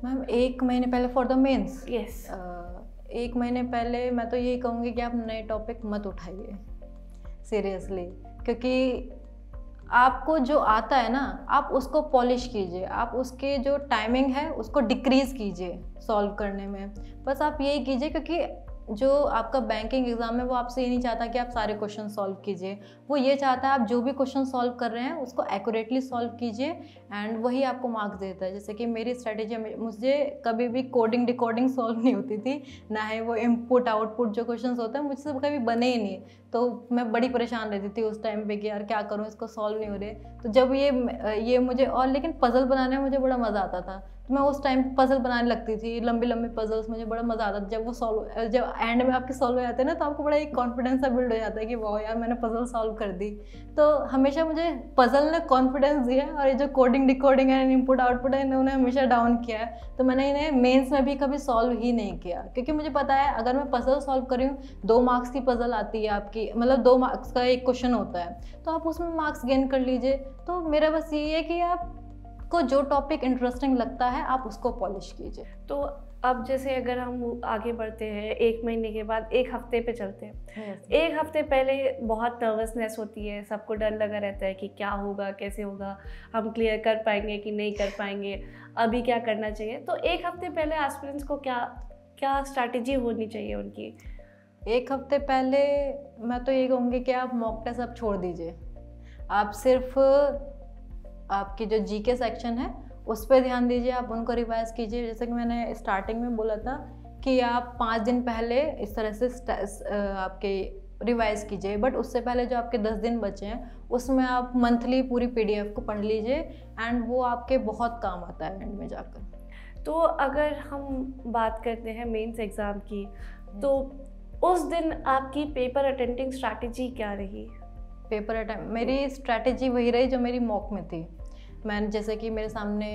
Speaker 1: मैम 1 महीने पहले फॉर द मेंस?
Speaker 2: यस।
Speaker 1: 1 महीने पहले मैं तो यही कहूँगी कि आप नए टॉपिक मत उठाइए सीरियसली, क्योंकि आपको जो आता है ना, आप उसको पॉलिश कीजिए, आप उसके जो टाइमिंग है उसको डिक्रीज़ कीजिए सॉल्व करने में। बस आप यही कीजिए, क्योंकि जो आपका बैंकिंग एग्जाम है वो आपसे ये नहीं चाहता कि आप सारे क्वेश्चन सॉल्व कीजिए, वो ये चाहता है आप जो भी क्वेश्चन सॉल्व कर रहे हैं उसको एक्यूरेटली सॉल्व कीजिए, एंड वही आपको मार्क्स देता है। जैसे कि मेरी स्ट्रैटेजी, मुझे कभी भी कोडिंग डिकोडिंग सॉल्व नहीं होती थी, ना ही वो इनपुट आउटपुट जो क्वेश्चन होते हैं मुझसे कभी बने ही नहीं, तो मैं बड़ी परेशान रहती थी उस टाइम पे कि यार क्या करूँ, इसको सॉल्व नहीं हो रहे। तो जब ये मुझे, और लेकिन पजल बनाने में मुझे बड़ा मज़ा आता था, तो मैं उस टाइम पजल बनाने लगती थी, लंबी लंबी पजल्स, मुझे बड़ा मज़ा आता था। जब वो सॉल्व, जब एंड में आपके सॉल्व हो जाते हैं ना, तो आपको बड़ा एक कॉन्फिडेंस सा बिल्ड हो जाता है कि वाह यार मैंने पजल सॉल्व कर दी। तो हमेशा मुझे पजल ने कॉन्फिडेंस दिया है, और ये जो कोडिंग डिकोडिंग है, इनपुट आउटपुट है, इन्होंने हमेशा डाउन किया है। तो मैंने इन्हें मेंस में भी कभी सॉल्व ही नहीं किया, क्योंकि मुझे पता है अगर मैं पजल सॉल्व कर रही हूँ, 2 मार्क्स की पजल आती है आपकी, मतलब 2 मार्क्स का एक क्वेश्चन होता है, तो आप उसमें मार्क्स गेन कर लीजिए। तो मेरा बस ये है कि आपको जो टॉपिक इंटरेस्टिंग लगता है आप उसको पॉलिश कीजिए।
Speaker 2: तो अब जैसे अगर हम आगे बढ़ते हैं, 1 महीने के बाद 1 हफ्ते पे चलते हैं। 1 हफ्ते पहले बहुत नर्वसनेस होती है, सबको डर लगा रहता है कि क्या होगा, कैसे होगा, हम क्लियर कर पाएंगे कि नहीं कर पाएंगे, अभी क्या करना चाहिए? तो 1 हफ्ते पहले एस्पिरेंट्स को क्या स्ट्रैटेजी होनी चाहिए उनकी?
Speaker 1: 1 हफ्ते पहले मैं तो ये कहूँगी कि आप मॉक टेस्ट अब छोड़ दीजिए, आप सिर्फ आपकी जो जीके सेक्शन है उस पर ध्यान दीजिए, आप उनको रिवाइज कीजिए। जैसे कि मैंने स्टार्टिंग में बोला था कि आप 5 दिन पहले इस तरह से आपके रिवाइज कीजिए, बट उससे पहले जो आपके 10 दिन बचे हैं उसमें आप मंथली पूरी पीडीएफ को पढ़ लीजिए, एंड वो आपके बहुत काम आता है एंड में जाकर।
Speaker 2: तो अगर हम बात करते हैं मेंस एग्ज़ाम की, तो उस दिन आपकी पेपर अटेंडिंग स्ट्रैटेजी क्या रही?
Speaker 1: पेपर अटेम्प्ट मेरी स्ट्रैटेजी वही रही जो मेरी मॉक में थी। मैंने जैसे कि मेरे सामने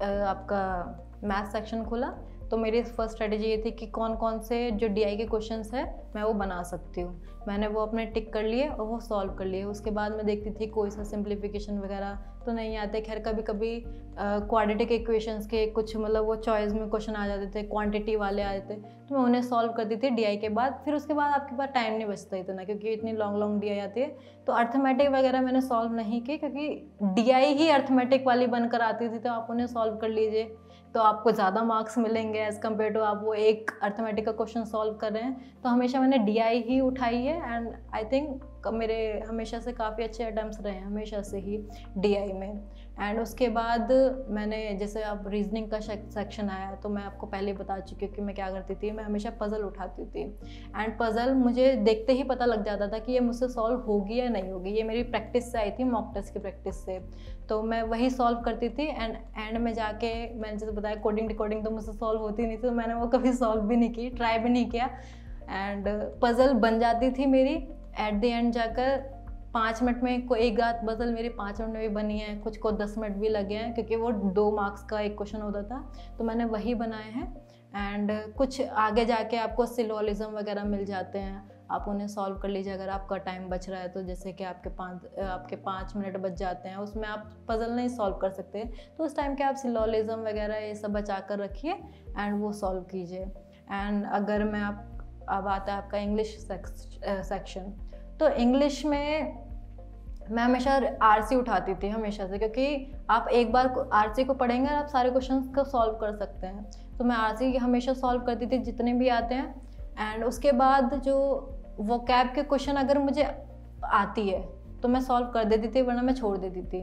Speaker 1: आपका मैथ सेक्शन खुला, तो मेरी फर्स्ट स्ट्रेटेजी ये थी कि कौन कौन से जो डीआई के क्वेश्चंस है मैं वो बना सकती हूँ। मैंने वो अपने टिक कर लिए और वो सॉल्व कर लिए। उसके बाद मैं देखती थी कोई सा सिंप्लीफिकेशन वगैरह तो नहीं आते। खैर कभी कभी क्वाड्रेटिक इक्वेशंस के कुछ मतलब वो चॉइस में क्वेश्चन आ जाते थे, क्वांटिटी वाले आ जाते, तो मैं उन्हें सॉल्व करती थी डीआई के बाद। फिर उसके बाद आपके पास टाइम नहीं बचता इतना, क्योंकि इतनी लॉन्ग लॉन्ग डीआई आती है। तो अर्थमेटिक वगैरह मैंने सॉल्व नहीं की, क्योंकि डीआई ही अर्थमेटिक वाली बनकर आती थी, तो आप उन्हें सॉल्व कर लीजिए तो आपको ज़्यादा मार्क्स मिलेंगे एज़ कम्पेयर टू आप वो एक अर्थमेटिक का क्वेश्चन सॉल्व कर रहे हैं। तो हमेशा मैंने डीआई ही उठाई है, एंड आई थिंक मेरे हमेशा से काफ़ी अच्छे अटैम्प्ट्स रहे हैं हमेशा से ही DI में। एंड उसके बाद मैंने जैसे अब रीजनिंग का सेक्शन आया तो मैं आपको पहले बता चुकी हूँ कि मैं क्या करती थी, मैं हमेशा पज़ल उठाती थी। एंड पज़ल मुझे देखते ही पता लग जाता था कि ये मुझसे सॉल्व होगी या नहीं होगी। ये मेरी प्रैक्टिस से आई थी, मॉक टेस्ट की प्रैक्टिस से। तो मैं वही सॉल्व करती थी एंड में जाके मैंने जैसे बताया कोडिंग डिकोडिंग तो मुझसे सॉल्व होती नहीं थी, तो मैंने वो कभी सॉल्व भी नहीं की, ट्राई भी नहीं किया। एंड पज़ल बन जाती थी मेरी एट द एंड जाकर 5 मिनट में। कोई एक आध पज़ल मेरी 5 मिनट में भी बनी है, कुछ को 10 मिनट भी लगे हैं, क्योंकि वो 2 मार्क्स का एक क्वेश्चन होता था, तो मैंने वही बनाए हैं। एंड कुछ आगे जाके आपको सिलोलिज्म वगैरह मिल जाते हैं, आप उन्हें सॉल्व कर लीजिए अगर आपका टाइम बच रहा है तो। जैसे कि आपके 5 मिनट बच जाते हैं, उसमें आप पज़ल नहीं सॉल्व कर सकते, तो उस टाइम के आप सिलोलिज्म वगैरह ये सब बचा कर रखिए एंड वो सॉल्व कीजिए। एंड अगर मैं अब आता है आपका इंग्लिश सेक्शन, तो इंग्लिश में मैं हमेशा RC उठाती थी हमेशा से, क्योंकि आप एक बार RC को पढ़ेंगे आप सारे क्वेश्चंस को सॉल्व कर सकते हैं। तो मैं RC हमेशा सॉल्व करती थी जितने भी आते हैं। एंड उसके बाद जो वोकैब के क्वेश्चन अगर मुझे आती है तो मैं सॉल्व कर देती थी, वरना मैं छोड़ देती थी।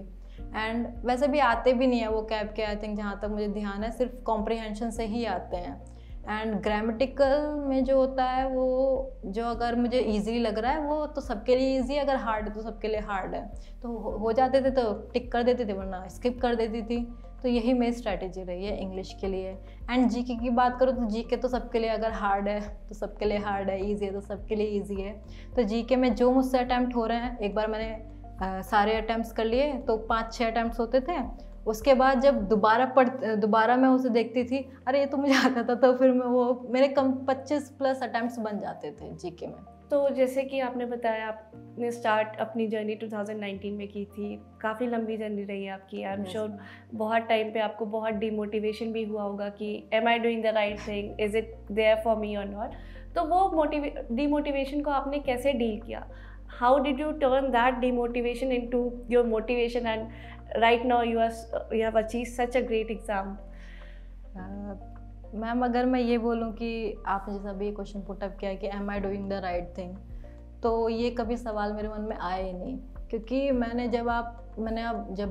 Speaker 1: एंड वैसे भी आते भी नहीं है वोकैब के, आई थिंक जहाँ तक मुझे ध्यान है सिर्फ कॉम्प्रिहेंशन से ही आते हैं। एंड ग्रामेटिकल में जो होता है वो जो अगर मुझे इजीली लग रहा है वो तो सबके लिए इजी है, अगर हार्ड है तो सबके लिए हार्ड है। तो हो जाते थे तो टिक कर देते थे, वरना स्किप कर देती थी। तो यही मेरी स्ट्रैटेजी रही है इंग्लिश के लिए। एंड GK की बात करो तो GK तो सबके लिए अगर हार्ड है तो सबके लिए हार्ड है, ईजी है तो सबके लिए ईजी है। तो GK में जो मुझसे अटैम्प्ट हो रहे हैं, एक बार मैंने सारे अटैम्प्ट्स कर लिए तो 5-6 अटैम्प्ट्स होते थे। उसके बाद जब दोबारा मैं उसे देखती थी, अरे ये तो मुझे आता था, तो फिर मैं वो मेरे कम 25+ अटैम्प्ट्स बन जाते थे GK में।
Speaker 2: तो जैसे कि आपने बताया आपने स्टार्ट अपनी जर्नी 2019 में की थी, काफ़ी लंबी जर्नी रही है आपकी। आई एम श्योर बहुत टाइम पे आपको बहुत डिमोटिवेशन भी हुआ होगा कि am I doing the right thing, is it there for me और नॉट। तो वो डिमोटिवेशन को आपने कैसे डील किया? How did U turn that demotivation into your motivation and right now you have achieved such a great exam?
Speaker 1: Ma'am अगर मैं ये बोलूँ कि आपने जैसा भी क्वेश्चन पुट अप किया कि am I doing the right thing, तो ये कभी सवाल मेरे मन में आया ही नहीं। क्योंकि मैंने जब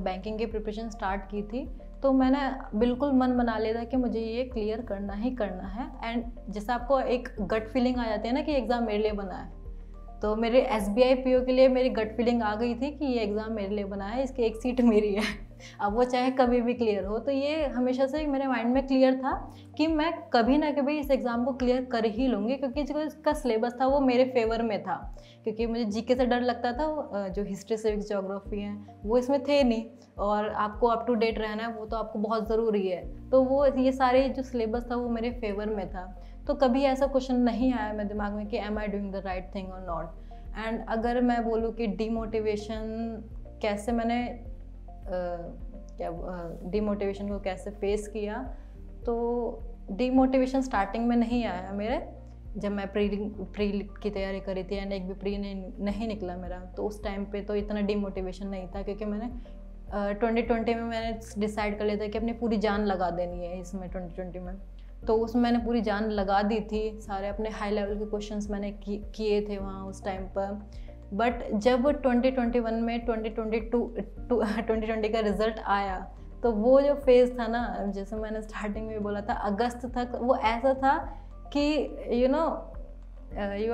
Speaker 1: बैंकिंग की प्रिपरेशन स्टार्ट की थी तो मैंने बिल्कुल मन बना लिया था कि मुझे ये क्लियर करना ही करना है। एंड जैसे आपको एक गट फीलिंग आ जाती है ना कि एग्ज़ाम मेरे लिए बना है, तो मेरे SBI PO के लिए मेरी गट फीलिंग आ गई थी कि ये एग्ज़ाम मेरे लिए बना है, इसकी एक सीट मेरी है, अब वो चाहे कभी भी क्लियर हो। तो ये हमेशा से मेरे माइंड में क्लियर था कि मैं कभी ना कभी इस एग्ज़ाम को क्लियर कर ही लूँगी, क्योंकि जो इसका सिलेबस था वो मेरे फेवर में था। क्योंकि मुझे GK से डर लगता था, जो हिस्ट्री सिविक्स ज्योग्राफी हैं वो इसमें थे नहीं, और आपको अप टू डेट रहना है वो तो आपको बहुत ज़रूरी है। तो वो ये सारे जो सिलेबस था वो मेरे फेवर में था, तो कभी ऐसा क्वेश्चन नहीं आया मेरे दिमाग में कि am I doing the right thing और नॉट। एंड अगर मैं बोलूँ कि डीमोटिवेशन कैसे मैंने डीमोटिवेशन को कैसे फेस किया, तो डीमोटिवेशन स्टार्टिंग में नहीं आया मेरे। जब मैं प्री की तैयारी करी थी एंड एक भी प्री नहीं निकला मेरा, तो उस टाइम पे तो इतना डीमोटिवेशन नहीं था, क्योंकि मैंने 2020 में मैंने डिसाइड कर लिया था कि अपनी पूरी जान लगा देनी है इसमें 2020 में। तो उसमें मैंने पूरी जान लगा दी थी, सारे अपने हाई लेवल के क्वेश्चंस मैंने किए थे वहाँ उस टाइम पर। बट जब 2021 में 2020 का रिज़ल्ट आया, तो वो जो फेज़ था ना, जैसे मैंने स्टार्टिंग में बोला था अगस्त तक, वो ऐसा था कि you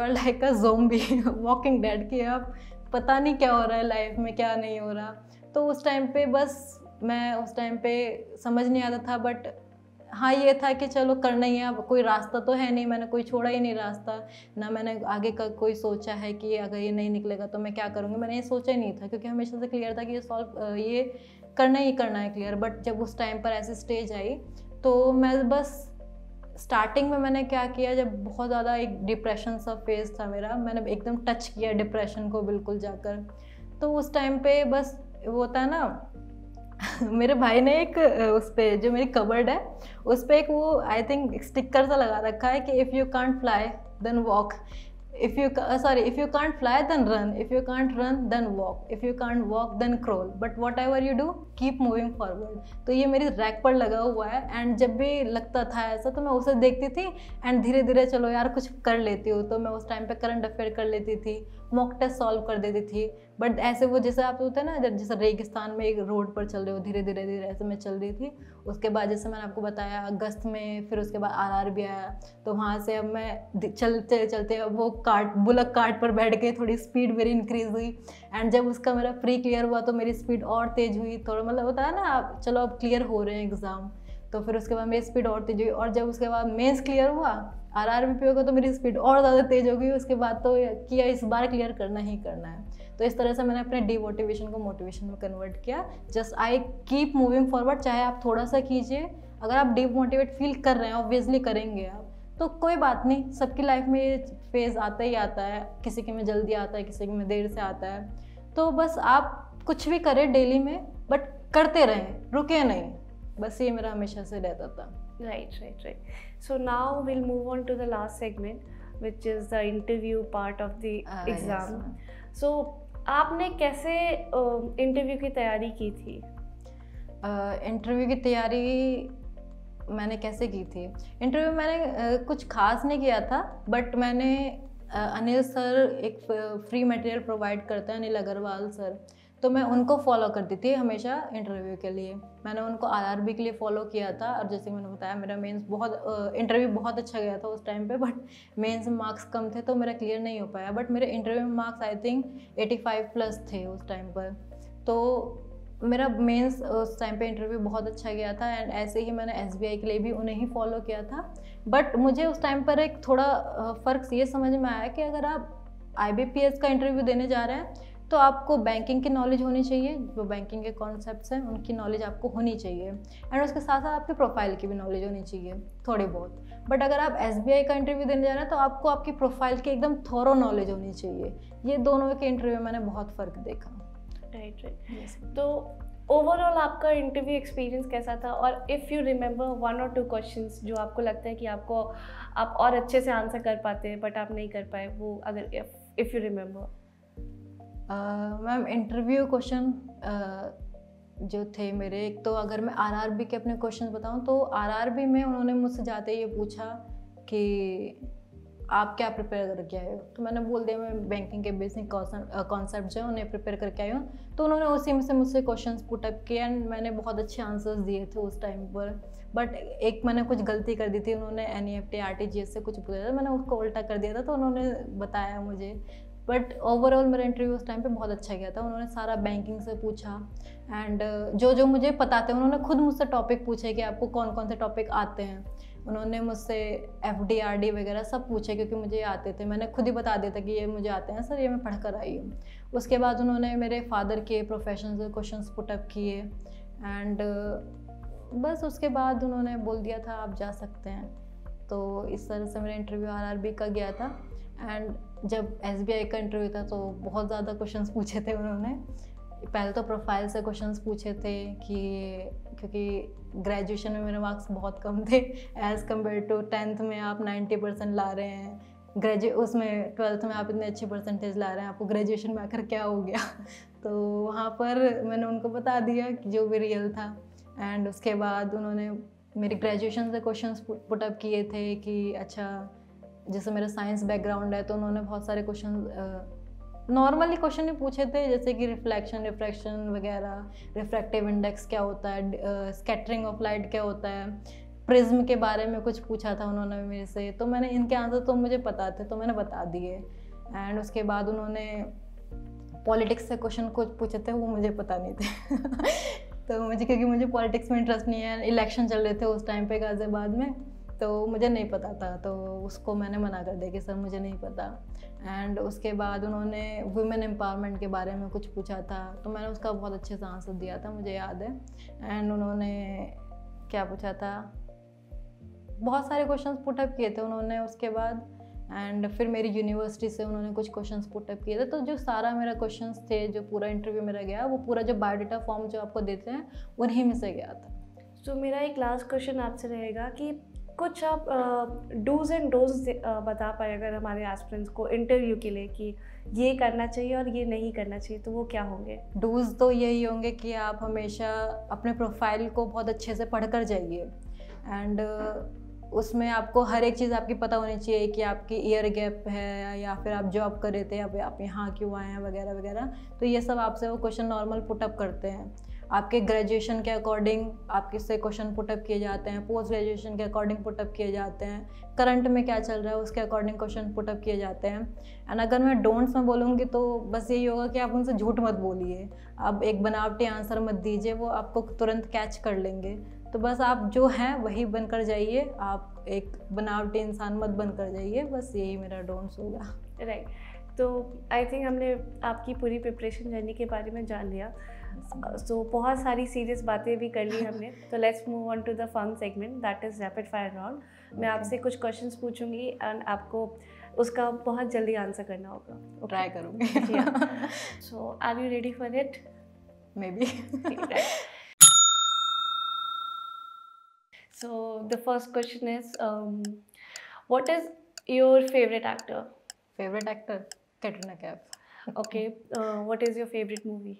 Speaker 1: are like a zombie walking dead, कि अब पता नहीं क्या हो रहा है लाइफ में, क्या नहीं हो रहा। तो उस टाइम पे बस मैं उस टाइम पे समझ नहीं आता था, बट हाँ ये था कि चलो करना ही है, अब कोई रास्ता तो है नहीं, मैंने कोई छोड़ा ही नहीं रास्ता ना, मैंने आगे का कोई सोचा है कि अगर ये नहीं निकलेगा तो मैं क्या करूँगी, मैंने ये सोचा ही नहीं था, क्योंकि हमेशा से क्लियर था कि ये करना ही करना है क्लियर। बट जब उस टाइम पर ऐसी स्टेज आई, तो मैं बस स्टार्टिंग में मैंने क्या किया, जब बहुत ज़्यादा एक डिप्रेशन सा फेज था मेरा, मैंने एकदम टच किया डिप्रेशन को बिल्कुल जाकर। तो उस टाइम पे बस वो होता है ना मेरे भाई ने एक उस पर जो मेरी कबर्ड है उस पर एक वो आई थिंक स्टिकर सा लगा रखा है कि if you can't fly then walk, if you can't fly then run, if you can't run then walk, if you can't walk then crawl, but what ever you do keep moving forward. तो ये मेरी rack पर लगा हुआ है, and जब भी लगता था ऐसा तो मैं उसे देखती थी एंड धीरे धीरे चलो यार कुछ कर लेती हूँ। तो मैं उस टाइम पे करंट अफेयर कर लेती थी, मॉक टेस्ट सॉल्व कर देती थी। बट ऐसे वो जैसे आप होता है ना, जैसे रेगिस्तान में एक रोड पर चल रहे हो, धीरे धीरे धीरे ऐसे मैं चल रही थी। उसके बाद जैसे मैंने आपको बताया अगस्त में, फिर उसके बाद RRB आया, तो वहाँ से अब मैं चलते चलते अब वो बुलक कार्ट पर बैठ के थोड़ी स्पीड मेरी इंक्रीज़ हुई। एंड जब उसका मेरा प्री क्लियर हुआ तो मेरी स्पीड और तेज़ हुई थोड़ा, मतलब होता है ना आप चलो अब क्लियर हो रहे हैं एग्ज़ाम, तो फिर उसके बाद मेरी स्पीड और तेज़ हुई। और जब उसके बाद मेंस क्लियर हुआ, RRB पे होगा, तो मेरी स्पीड और ज़्यादा तेज़ हो गई। उसके बाद तो किया इस बार क्लियर करना ही करना है। तो इस तरह से मैंने अपने डिमोटिवेशन को मोटिवेशन में कन्वर्ट किया। Just I keep moving forward, चाहे आप थोड़ा सा कीजिए। अगर आप डिमोटिवेट फील कर रहे हैं, ऑब्वियसली करेंगे आप, तो कोई बात नहीं, सबकी लाइफ में ये फेज़ आता ही आता है। किसी के में जल्दी आता है, किसी के में देर से आता है। तो बस आप कुछ भी करें डेली में, बट करते रहें, रुके नहीं। बस ये मेरा हमेशा से रहता था।
Speaker 2: Right. So now we'll move on to the last segment, which is the interview part of the exam.
Speaker 1: Yes.
Speaker 2: So आपने कैसे इंटरव्यू की तैयारी की थी?
Speaker 1: इंटरव्यू की तैयारी मैंने कैसे की थी? इंटरव्यू मैंने कुछ खास नहीं किया था, बट मैंने अनिल सर एक फ्री मटेरियल प्रोवाइड करते हैं, अनिल अग्रवाल सर, तो मैं उनको फॉलो करती थी हमेशा इंटरव्यू के लिए। मैंने उनको RRB के लिए फॉलो किया था। और जैसे मैंने बताया मेरा मेंस बहुत इंटरव्यू बहुत अच्छा गया था उस टाइम पे, बट मेंस में मार्क्स कम थे तो मेरा क्लियर नहीं हो पाया। बट मेरे इंटरव्यू में मार्क्स आई थिंक 85+ थे उस टाइम पर। तो मेरा मेंस उस टाइम पे इंटरव्यू बहुत अच्छा गया था। एंड ऐसे ही मैंने SBI के लिए भी उन्हें ही फॉलो किया था। बट मुझे उस टाइम पर एक थोड़ा फ़र्क ये समझ में आया कि अगर आप IBPS का इंटरव्यू देने जा रहे हैं तो आपको बैंकिंग की नॉलेज होनी चाहिए, जो बैंकिंग के कॉन्सेप्ट्स हैं उनकी नॉलेज आपको होनी चाहिए। एंड उसके साथ साथ आपके प्रोफाइल की भी नॉलेज होनी चाहिए थोड़ी बहुत। बट अगर आप SBI का इंटरव्यू देने जा रहे हैं तो आपको आपकी प्रोफाइल की एकदम थोरो नॉलेज होनी चाहिए। ये दोनों के इंटरव्यू में मैंने बहुत फ़र्क देखा।
Speaker 2: राइट। तो ओवरऑल आपका इंटरव्यू एक्सपीरियंस कैसा था? और if you remember 1 or 2 questions जो आपको लगता है कि आप और अच्छे से आंसर कर पाते हैं बट आप नहीं कर पाए, वो अगर if you remember.
Speaker 1: Ma'am interview question जो थे मेरे, एक तो अगर मैं RRB के अपने क्वेश्चन बताऊं तो RRB में उन्होंने मुझसे जाते ये पूछा कि आप क्या प्रिपेयर करके आए हो, तो मैंने बोल दिया मैं बैंकिंग के बेसिक कॉन्सेप्ट जो है उन्हें प्रिपेयर करके आई हूँ। तो उन्होंने उसी में से मुझसे क्वेश्चंस पुट अप किए एंड मैंने बहुत अच्छे आंसर्स दिए थे उस टाइम पर। बट एक मैंने कुछ गलती कर दी थी, उन्होंने NEFT RTGS से कुछ पूछा था, मैंने उसको उल्टा कर दिया था, तो उन्होंने बताया मुझे। बट ओवरऑल मेरा इंटरव्यू उस टाइम पे बहुत अच्छा गया था। उन्होंने सारा बैंकिंग से पूछा एंड जो मुझे पता थे उन्होंने खुद मुझसे टॉपिक पूछे कि आपको कौन कौन से टॉपिक आते हैं। उन्होंने मुझसे FD RD वगैरह सब पूछे क्योंकि मुझे आते थे। मैंने खुद ही बता दिया था कि ये मुझे आते हैं सर, ये मैं पढ़ कर आई हूँ। उसके बाद उन्होंने मेरे फादर के प्रोफेशन से क्वेश्चंस पुट अप किए एंड बस उसके बाद उन्होंने बोल दिया था आप जा सकते हैं। तो इस तरह से मेरा इंटरव्यू RRB का गया था। एंड जब SBI का इंटरव्यू था तो बहुत ज़्यादा क्वेश्चंस पूछे थे उन्होंने। पहले तो प्रोफाइल से क्वेश्चंस पूछे थे कि क्योंकि ग्रेजुएशन में मेरे मार्क्स बहुत कम थे एज़ कम्पेयर टू 10th में आप 90% ला रहे हैं, उसमें 12th में आप इतने अच्छे परसेंटेज ला रहे हैं, आपको ग्रेजुएशन में आकर क्या हो गया। तो वहाँ पर मैंने उनको बता दिया कि जो भी रियल था। एंड उसके बाद उन्होंने मेरी ग्रेजुएशन से क्वेश्चंस पुट अप किए थे कि अच्छा जैसे मेरा साइंस बैकग्राउंड है तो उन्होंने बहुत सारे क्वेश्चन नॉर्मली क्वेश्चन ही पूछे थे, जैसे कि रिफ्लेक्शन रिफ्रैक्शन वगैरह, रिफ्रैक्टिव इंडेक्स क्या होता है, स्कैटरिंग ऑफ लाइट क्या होता है, प्रिज्म के बारे में कुछ पूछा था उन्होंने मेरे से। तो मैंने इनके आंसर तो मुझे पता थे तो मैंने बता दिए। एंड उसके बाद उन्होंने पॉलिटिक्स से क्वेश्चन कुछ पूछे थे, वो मुझे पता नहीं थे। तो क्योंकि मुझे पॉलिटिक्स में इंटरेस्ट नहीं है, इलेक्शन चल रहे थे उस टाइम पे गाज़ियाबाद में, तो मुझे नहीं पता था, तो उसको मैंने मना कर दिया कि सर मुझे नहीं पता। एंड उसके बाद उन्होंने वुमेन एम्पावरमेंट के बारे में कुछ पूछा था, तो मैंने उसका बहुत अच्छे से आंसर दिया था, मुझे याद है। एंड उन्होंने क्या पूछा था, बहुत सारे क्वेश्चंस पुट अप किए थे उन्होंने उसके बाद। एंड फिर मेरी यूनिवर्सिटी से उन्होंने कुछ क्वेश्चंस पुट अप किए थे। तो जो सारा मेरा क्वेश्चंस थे, जो पूरा इंटरव्यू मेरा गया, वो पूरा जो बायोडाटा फॉर्म जो आपको देते हैं उन्हीं में से गया था।
Speaker 2: तो मेरा एक लास्ट क्वेश्चन आपसे रहेगा कि कुछ आप डूज एंड डोज बता पाए अगर हमारे एस्पिरेंट्स को इंटरव्यू के लिए कि ये करना चाहिए और ये नहीं करना चाहिए, तो वो क्या होंगे?
Speaker 1: डूज तो यही होंगे कि आप हमेशा अपने प्रोफाइल को बहुत अच्छे से पढ़ कर जाइए। एंड उसमें आपको हर एक चीज़ आपकी पता होनी चाहिए कि आपकी ईयर गैप है या फिर आप जॉब कर रहे थे या फिर आप यहाँ क्यों आए हैं वगैरह वगैरह। तो ये सब आपसे वो क्वेश्चन नॉर्मल पुटअप करते हैं। आपके ग्रेजुएशन के अकॉर्डिंग आपके से क्वेश्चन पुटअप किए जाते हैं, पोस्ट ग्रेजुएशन के अकॉर्डिंग पुटअप किए जाते हैं, करंट में क्या चल रहा है उसके अकॉर्डिंग क्वेश्चन पुटअप किए जाते हैं। एंड अगर मैं डोंट्स में बोलूँगी तो बस यही होगा कि आप उनसे झूठ मत बोलिए, आप एक बनावटी आंसर मत दीजिए, वो आपको तुरंत कैच कर लेंगे। तो बस आप जो हैं वही बनकर जाइए, आप एक बनावटी इंसान मत बनकर जाइए, बस यही मेरा डोंट्स होगा।
Speaker 2: राइट, तो आई थिंक हमने आपकी पूरी प्रिपरेशन जर्नी के बारे में जान लिया। सो बहुत सारी सीरियस बातें भी कर ली हमने। तो let's move on to the fun segment, that is rapid fire round. मैं आपसे कुछ क्वेश्चंस पूछूंगी एंड आपको उसका बहुत जल्दी आंसर करना होगा।
Speaker 1: ट्राई करूँगी।
Speaker 2: So are you ready for it?
Speaker 1: Maybe.
Speaker 2: So the first question is, what is your favorite actor?
Speaker 1: Favorite actor? Katrina Kaif.
Speaker 2: Okay. What is your favorite movie?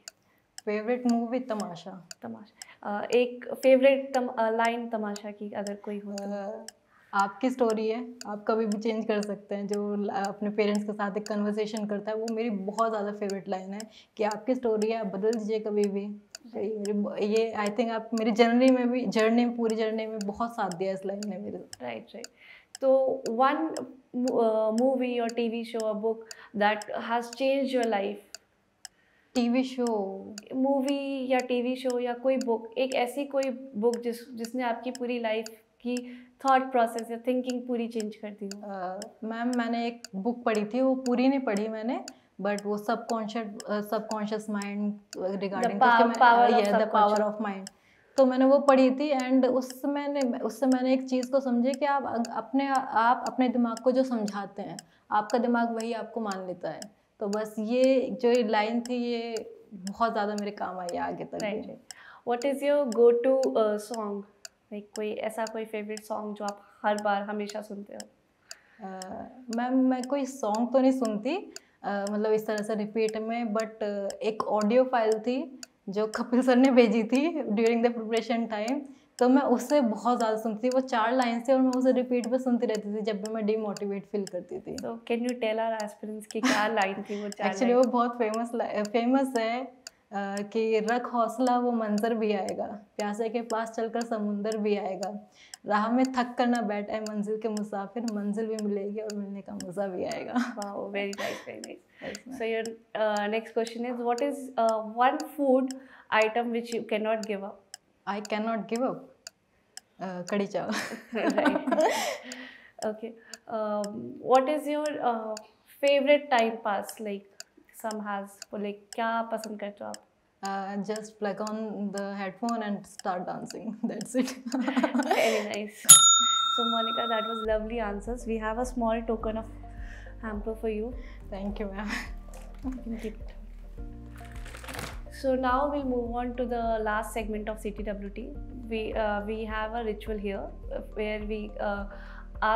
Speaker 1: Favorite movie? तमाशा।
Speaker 2: तमाशा। एक favorite line तमाशा की अगर कोई हो तो?
Speaker 1: आपकी story है, आप कभी भी चेंज कर सकते हैं। जो अपने पेरेंट्स के साथ एक कन्वर्सेशन करता है, वो मेरी बहुत ज़्यादा फेवरेट लाइन है कि आपकी स्टोरी है, आप बदल दीजिए कभी भी। ये आई थिंक आप मेरी पूरी जर्नी में बहुत साथ दिया इस लाइन ने मेरे।
Speaker 2: राइट। तो वन मूवी और टीवी शो और book that has change your life?
Speaker 1: TV show,
Speaker 2: movie या टीवी शो या कोई बुक, एक ऐसी कोई बुक जिसने आपकी पूरी लाइफ की थॉट प्रोसेस या थिंकिंग पूरी चेंज कर दी हो?
Speaker 1: मैम मैंने एक बुक पढ़ी थी, वो पूरी नहीं पढ़ी मैंने, बट वो subconscious mind regarding the power of mind, तो मैंने वो पढ़ी थी। एंड उससे मैंने एक चीज़ को समझे कि आप अपने दिमाग को जो समझाते हैं, आपका दिमाग वही आपको मान लेता है। तो बस ये जो लाइन थी, ये बहुत ज़्यादा मेरे काम आई आगे तक।
Speaker 2: Right. What is your go to song? Like कोई ऐसा कोई फेवरेट सॉन्ग जो आप हर बार हमेशा सुनते हो?
Speaker 1: मैम मैं कोई सॉन्ग तो नहीं सुनती, मतलब इस तरह से रिपीट में, बट एक ऑडियो फाइल थी जो कपिल सर ने भेजी थी ड्यूरिंग द प्रिपरेशन टाइम, तो मैं उससे बहुत ज़्यादा सुनती थी। वो 4 लाइन से और मैं उसे रिपीट पे सुनती रहती थी जब भी मैं डिमोटिवेट फील करती थी।
Speaker 2: तो can you tell our aspirants की क्या लाइन थी वो 4?
Speaker 1: एक्चुअली वो बहुत फेमस है कि रख हौसला वो मंजर भी आएगा, प्यासे के पास चलकर समुंदर भी आएगा, राह में थक कर ना बैठ आए मंजिल के मुसाफिर, मंजिल भी मिलेगी और मिलने का मज़ा भी आएगा।
Speaker 2: Wow, very nice, very nice. So your next question is, what is one food item which you can not give up?
Speaker 1: I can not give up kadhi chawal.
Speaker 2: Okay, what is your favourite time pass? Like some has, like क्या पसंद करते हो आप?
Speaker 1: Just plug on the headphone and start dancing. That's it.
Speaker 2: Very nice. So Monica, that was lovely answers. We have a small token of hamper for you.
Speaker 1: Thank you, ma'am.
Speaker 2: You can keep it. So now we'll move on to the last segment of CTWT. We have a ritual here where we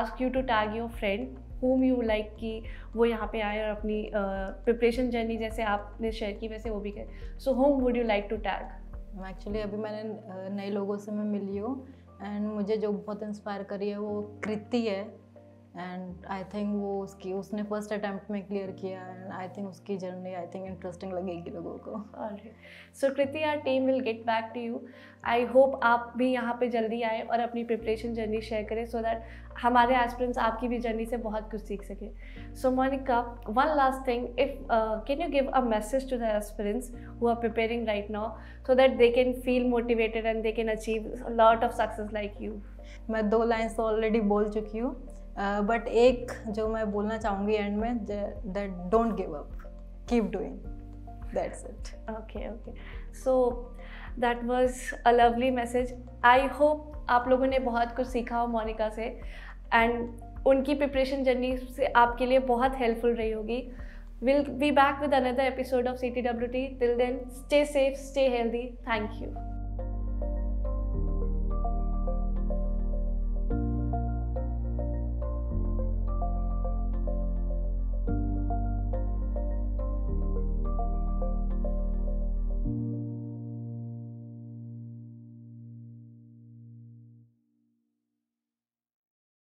Speaker 2: ask you to tag your friend whom you like कि वो यहाँ पे आए और अपनी preparation journey जैसे आपने share की वैसे वो भी करे। सो whom would you like to tag?
Speaker 1: Actually अभी मैंने नए लोगों से मैं मिली हूँ एंड मुझे जो बहुत इंस्पायर करी है वो कृति है। एंड आई थिंक वो उसने फर्स्ट अटैम्प्ट में क्लियर किया एंड आई थिंक उसकी जर्नी आई थिंक इंटरेस्टिंग लगेगी लोगों को।
Speaker 2: So Kriti, our team will get back to you. I hope आप भी यहाँ पे जल्दी आए और अपनी प्रिपरेशन जर्नी शेयर करें सो दैट हमारे एस्पिरेंट्स आपकी भी जर्नी से बहुत कुछ सीख सके। So Monika, one last thing, if can you give a message to the aspirants who are preparing right now so that they can feel motivated and they can achieve a lot of success like you?
Speaker 1: मैं 2 lines तो already बोल चुकी हूँ, but एक जो मैं बोलना चाहूँगी एंड में, that don't give up, keep doing, that's it.
Speaker 2: Okay, so that was a lovely message. I hope आप लोगों ने बहुत कुछ सीखा हो मोनिका से एंड उनकी प्रिपरेशन जर्नी से आपके लिए बहुत हेल्पफुल रही होगी। Will be back with another episode of CTWT। Till then, stay safe, stay healthy. Thank you.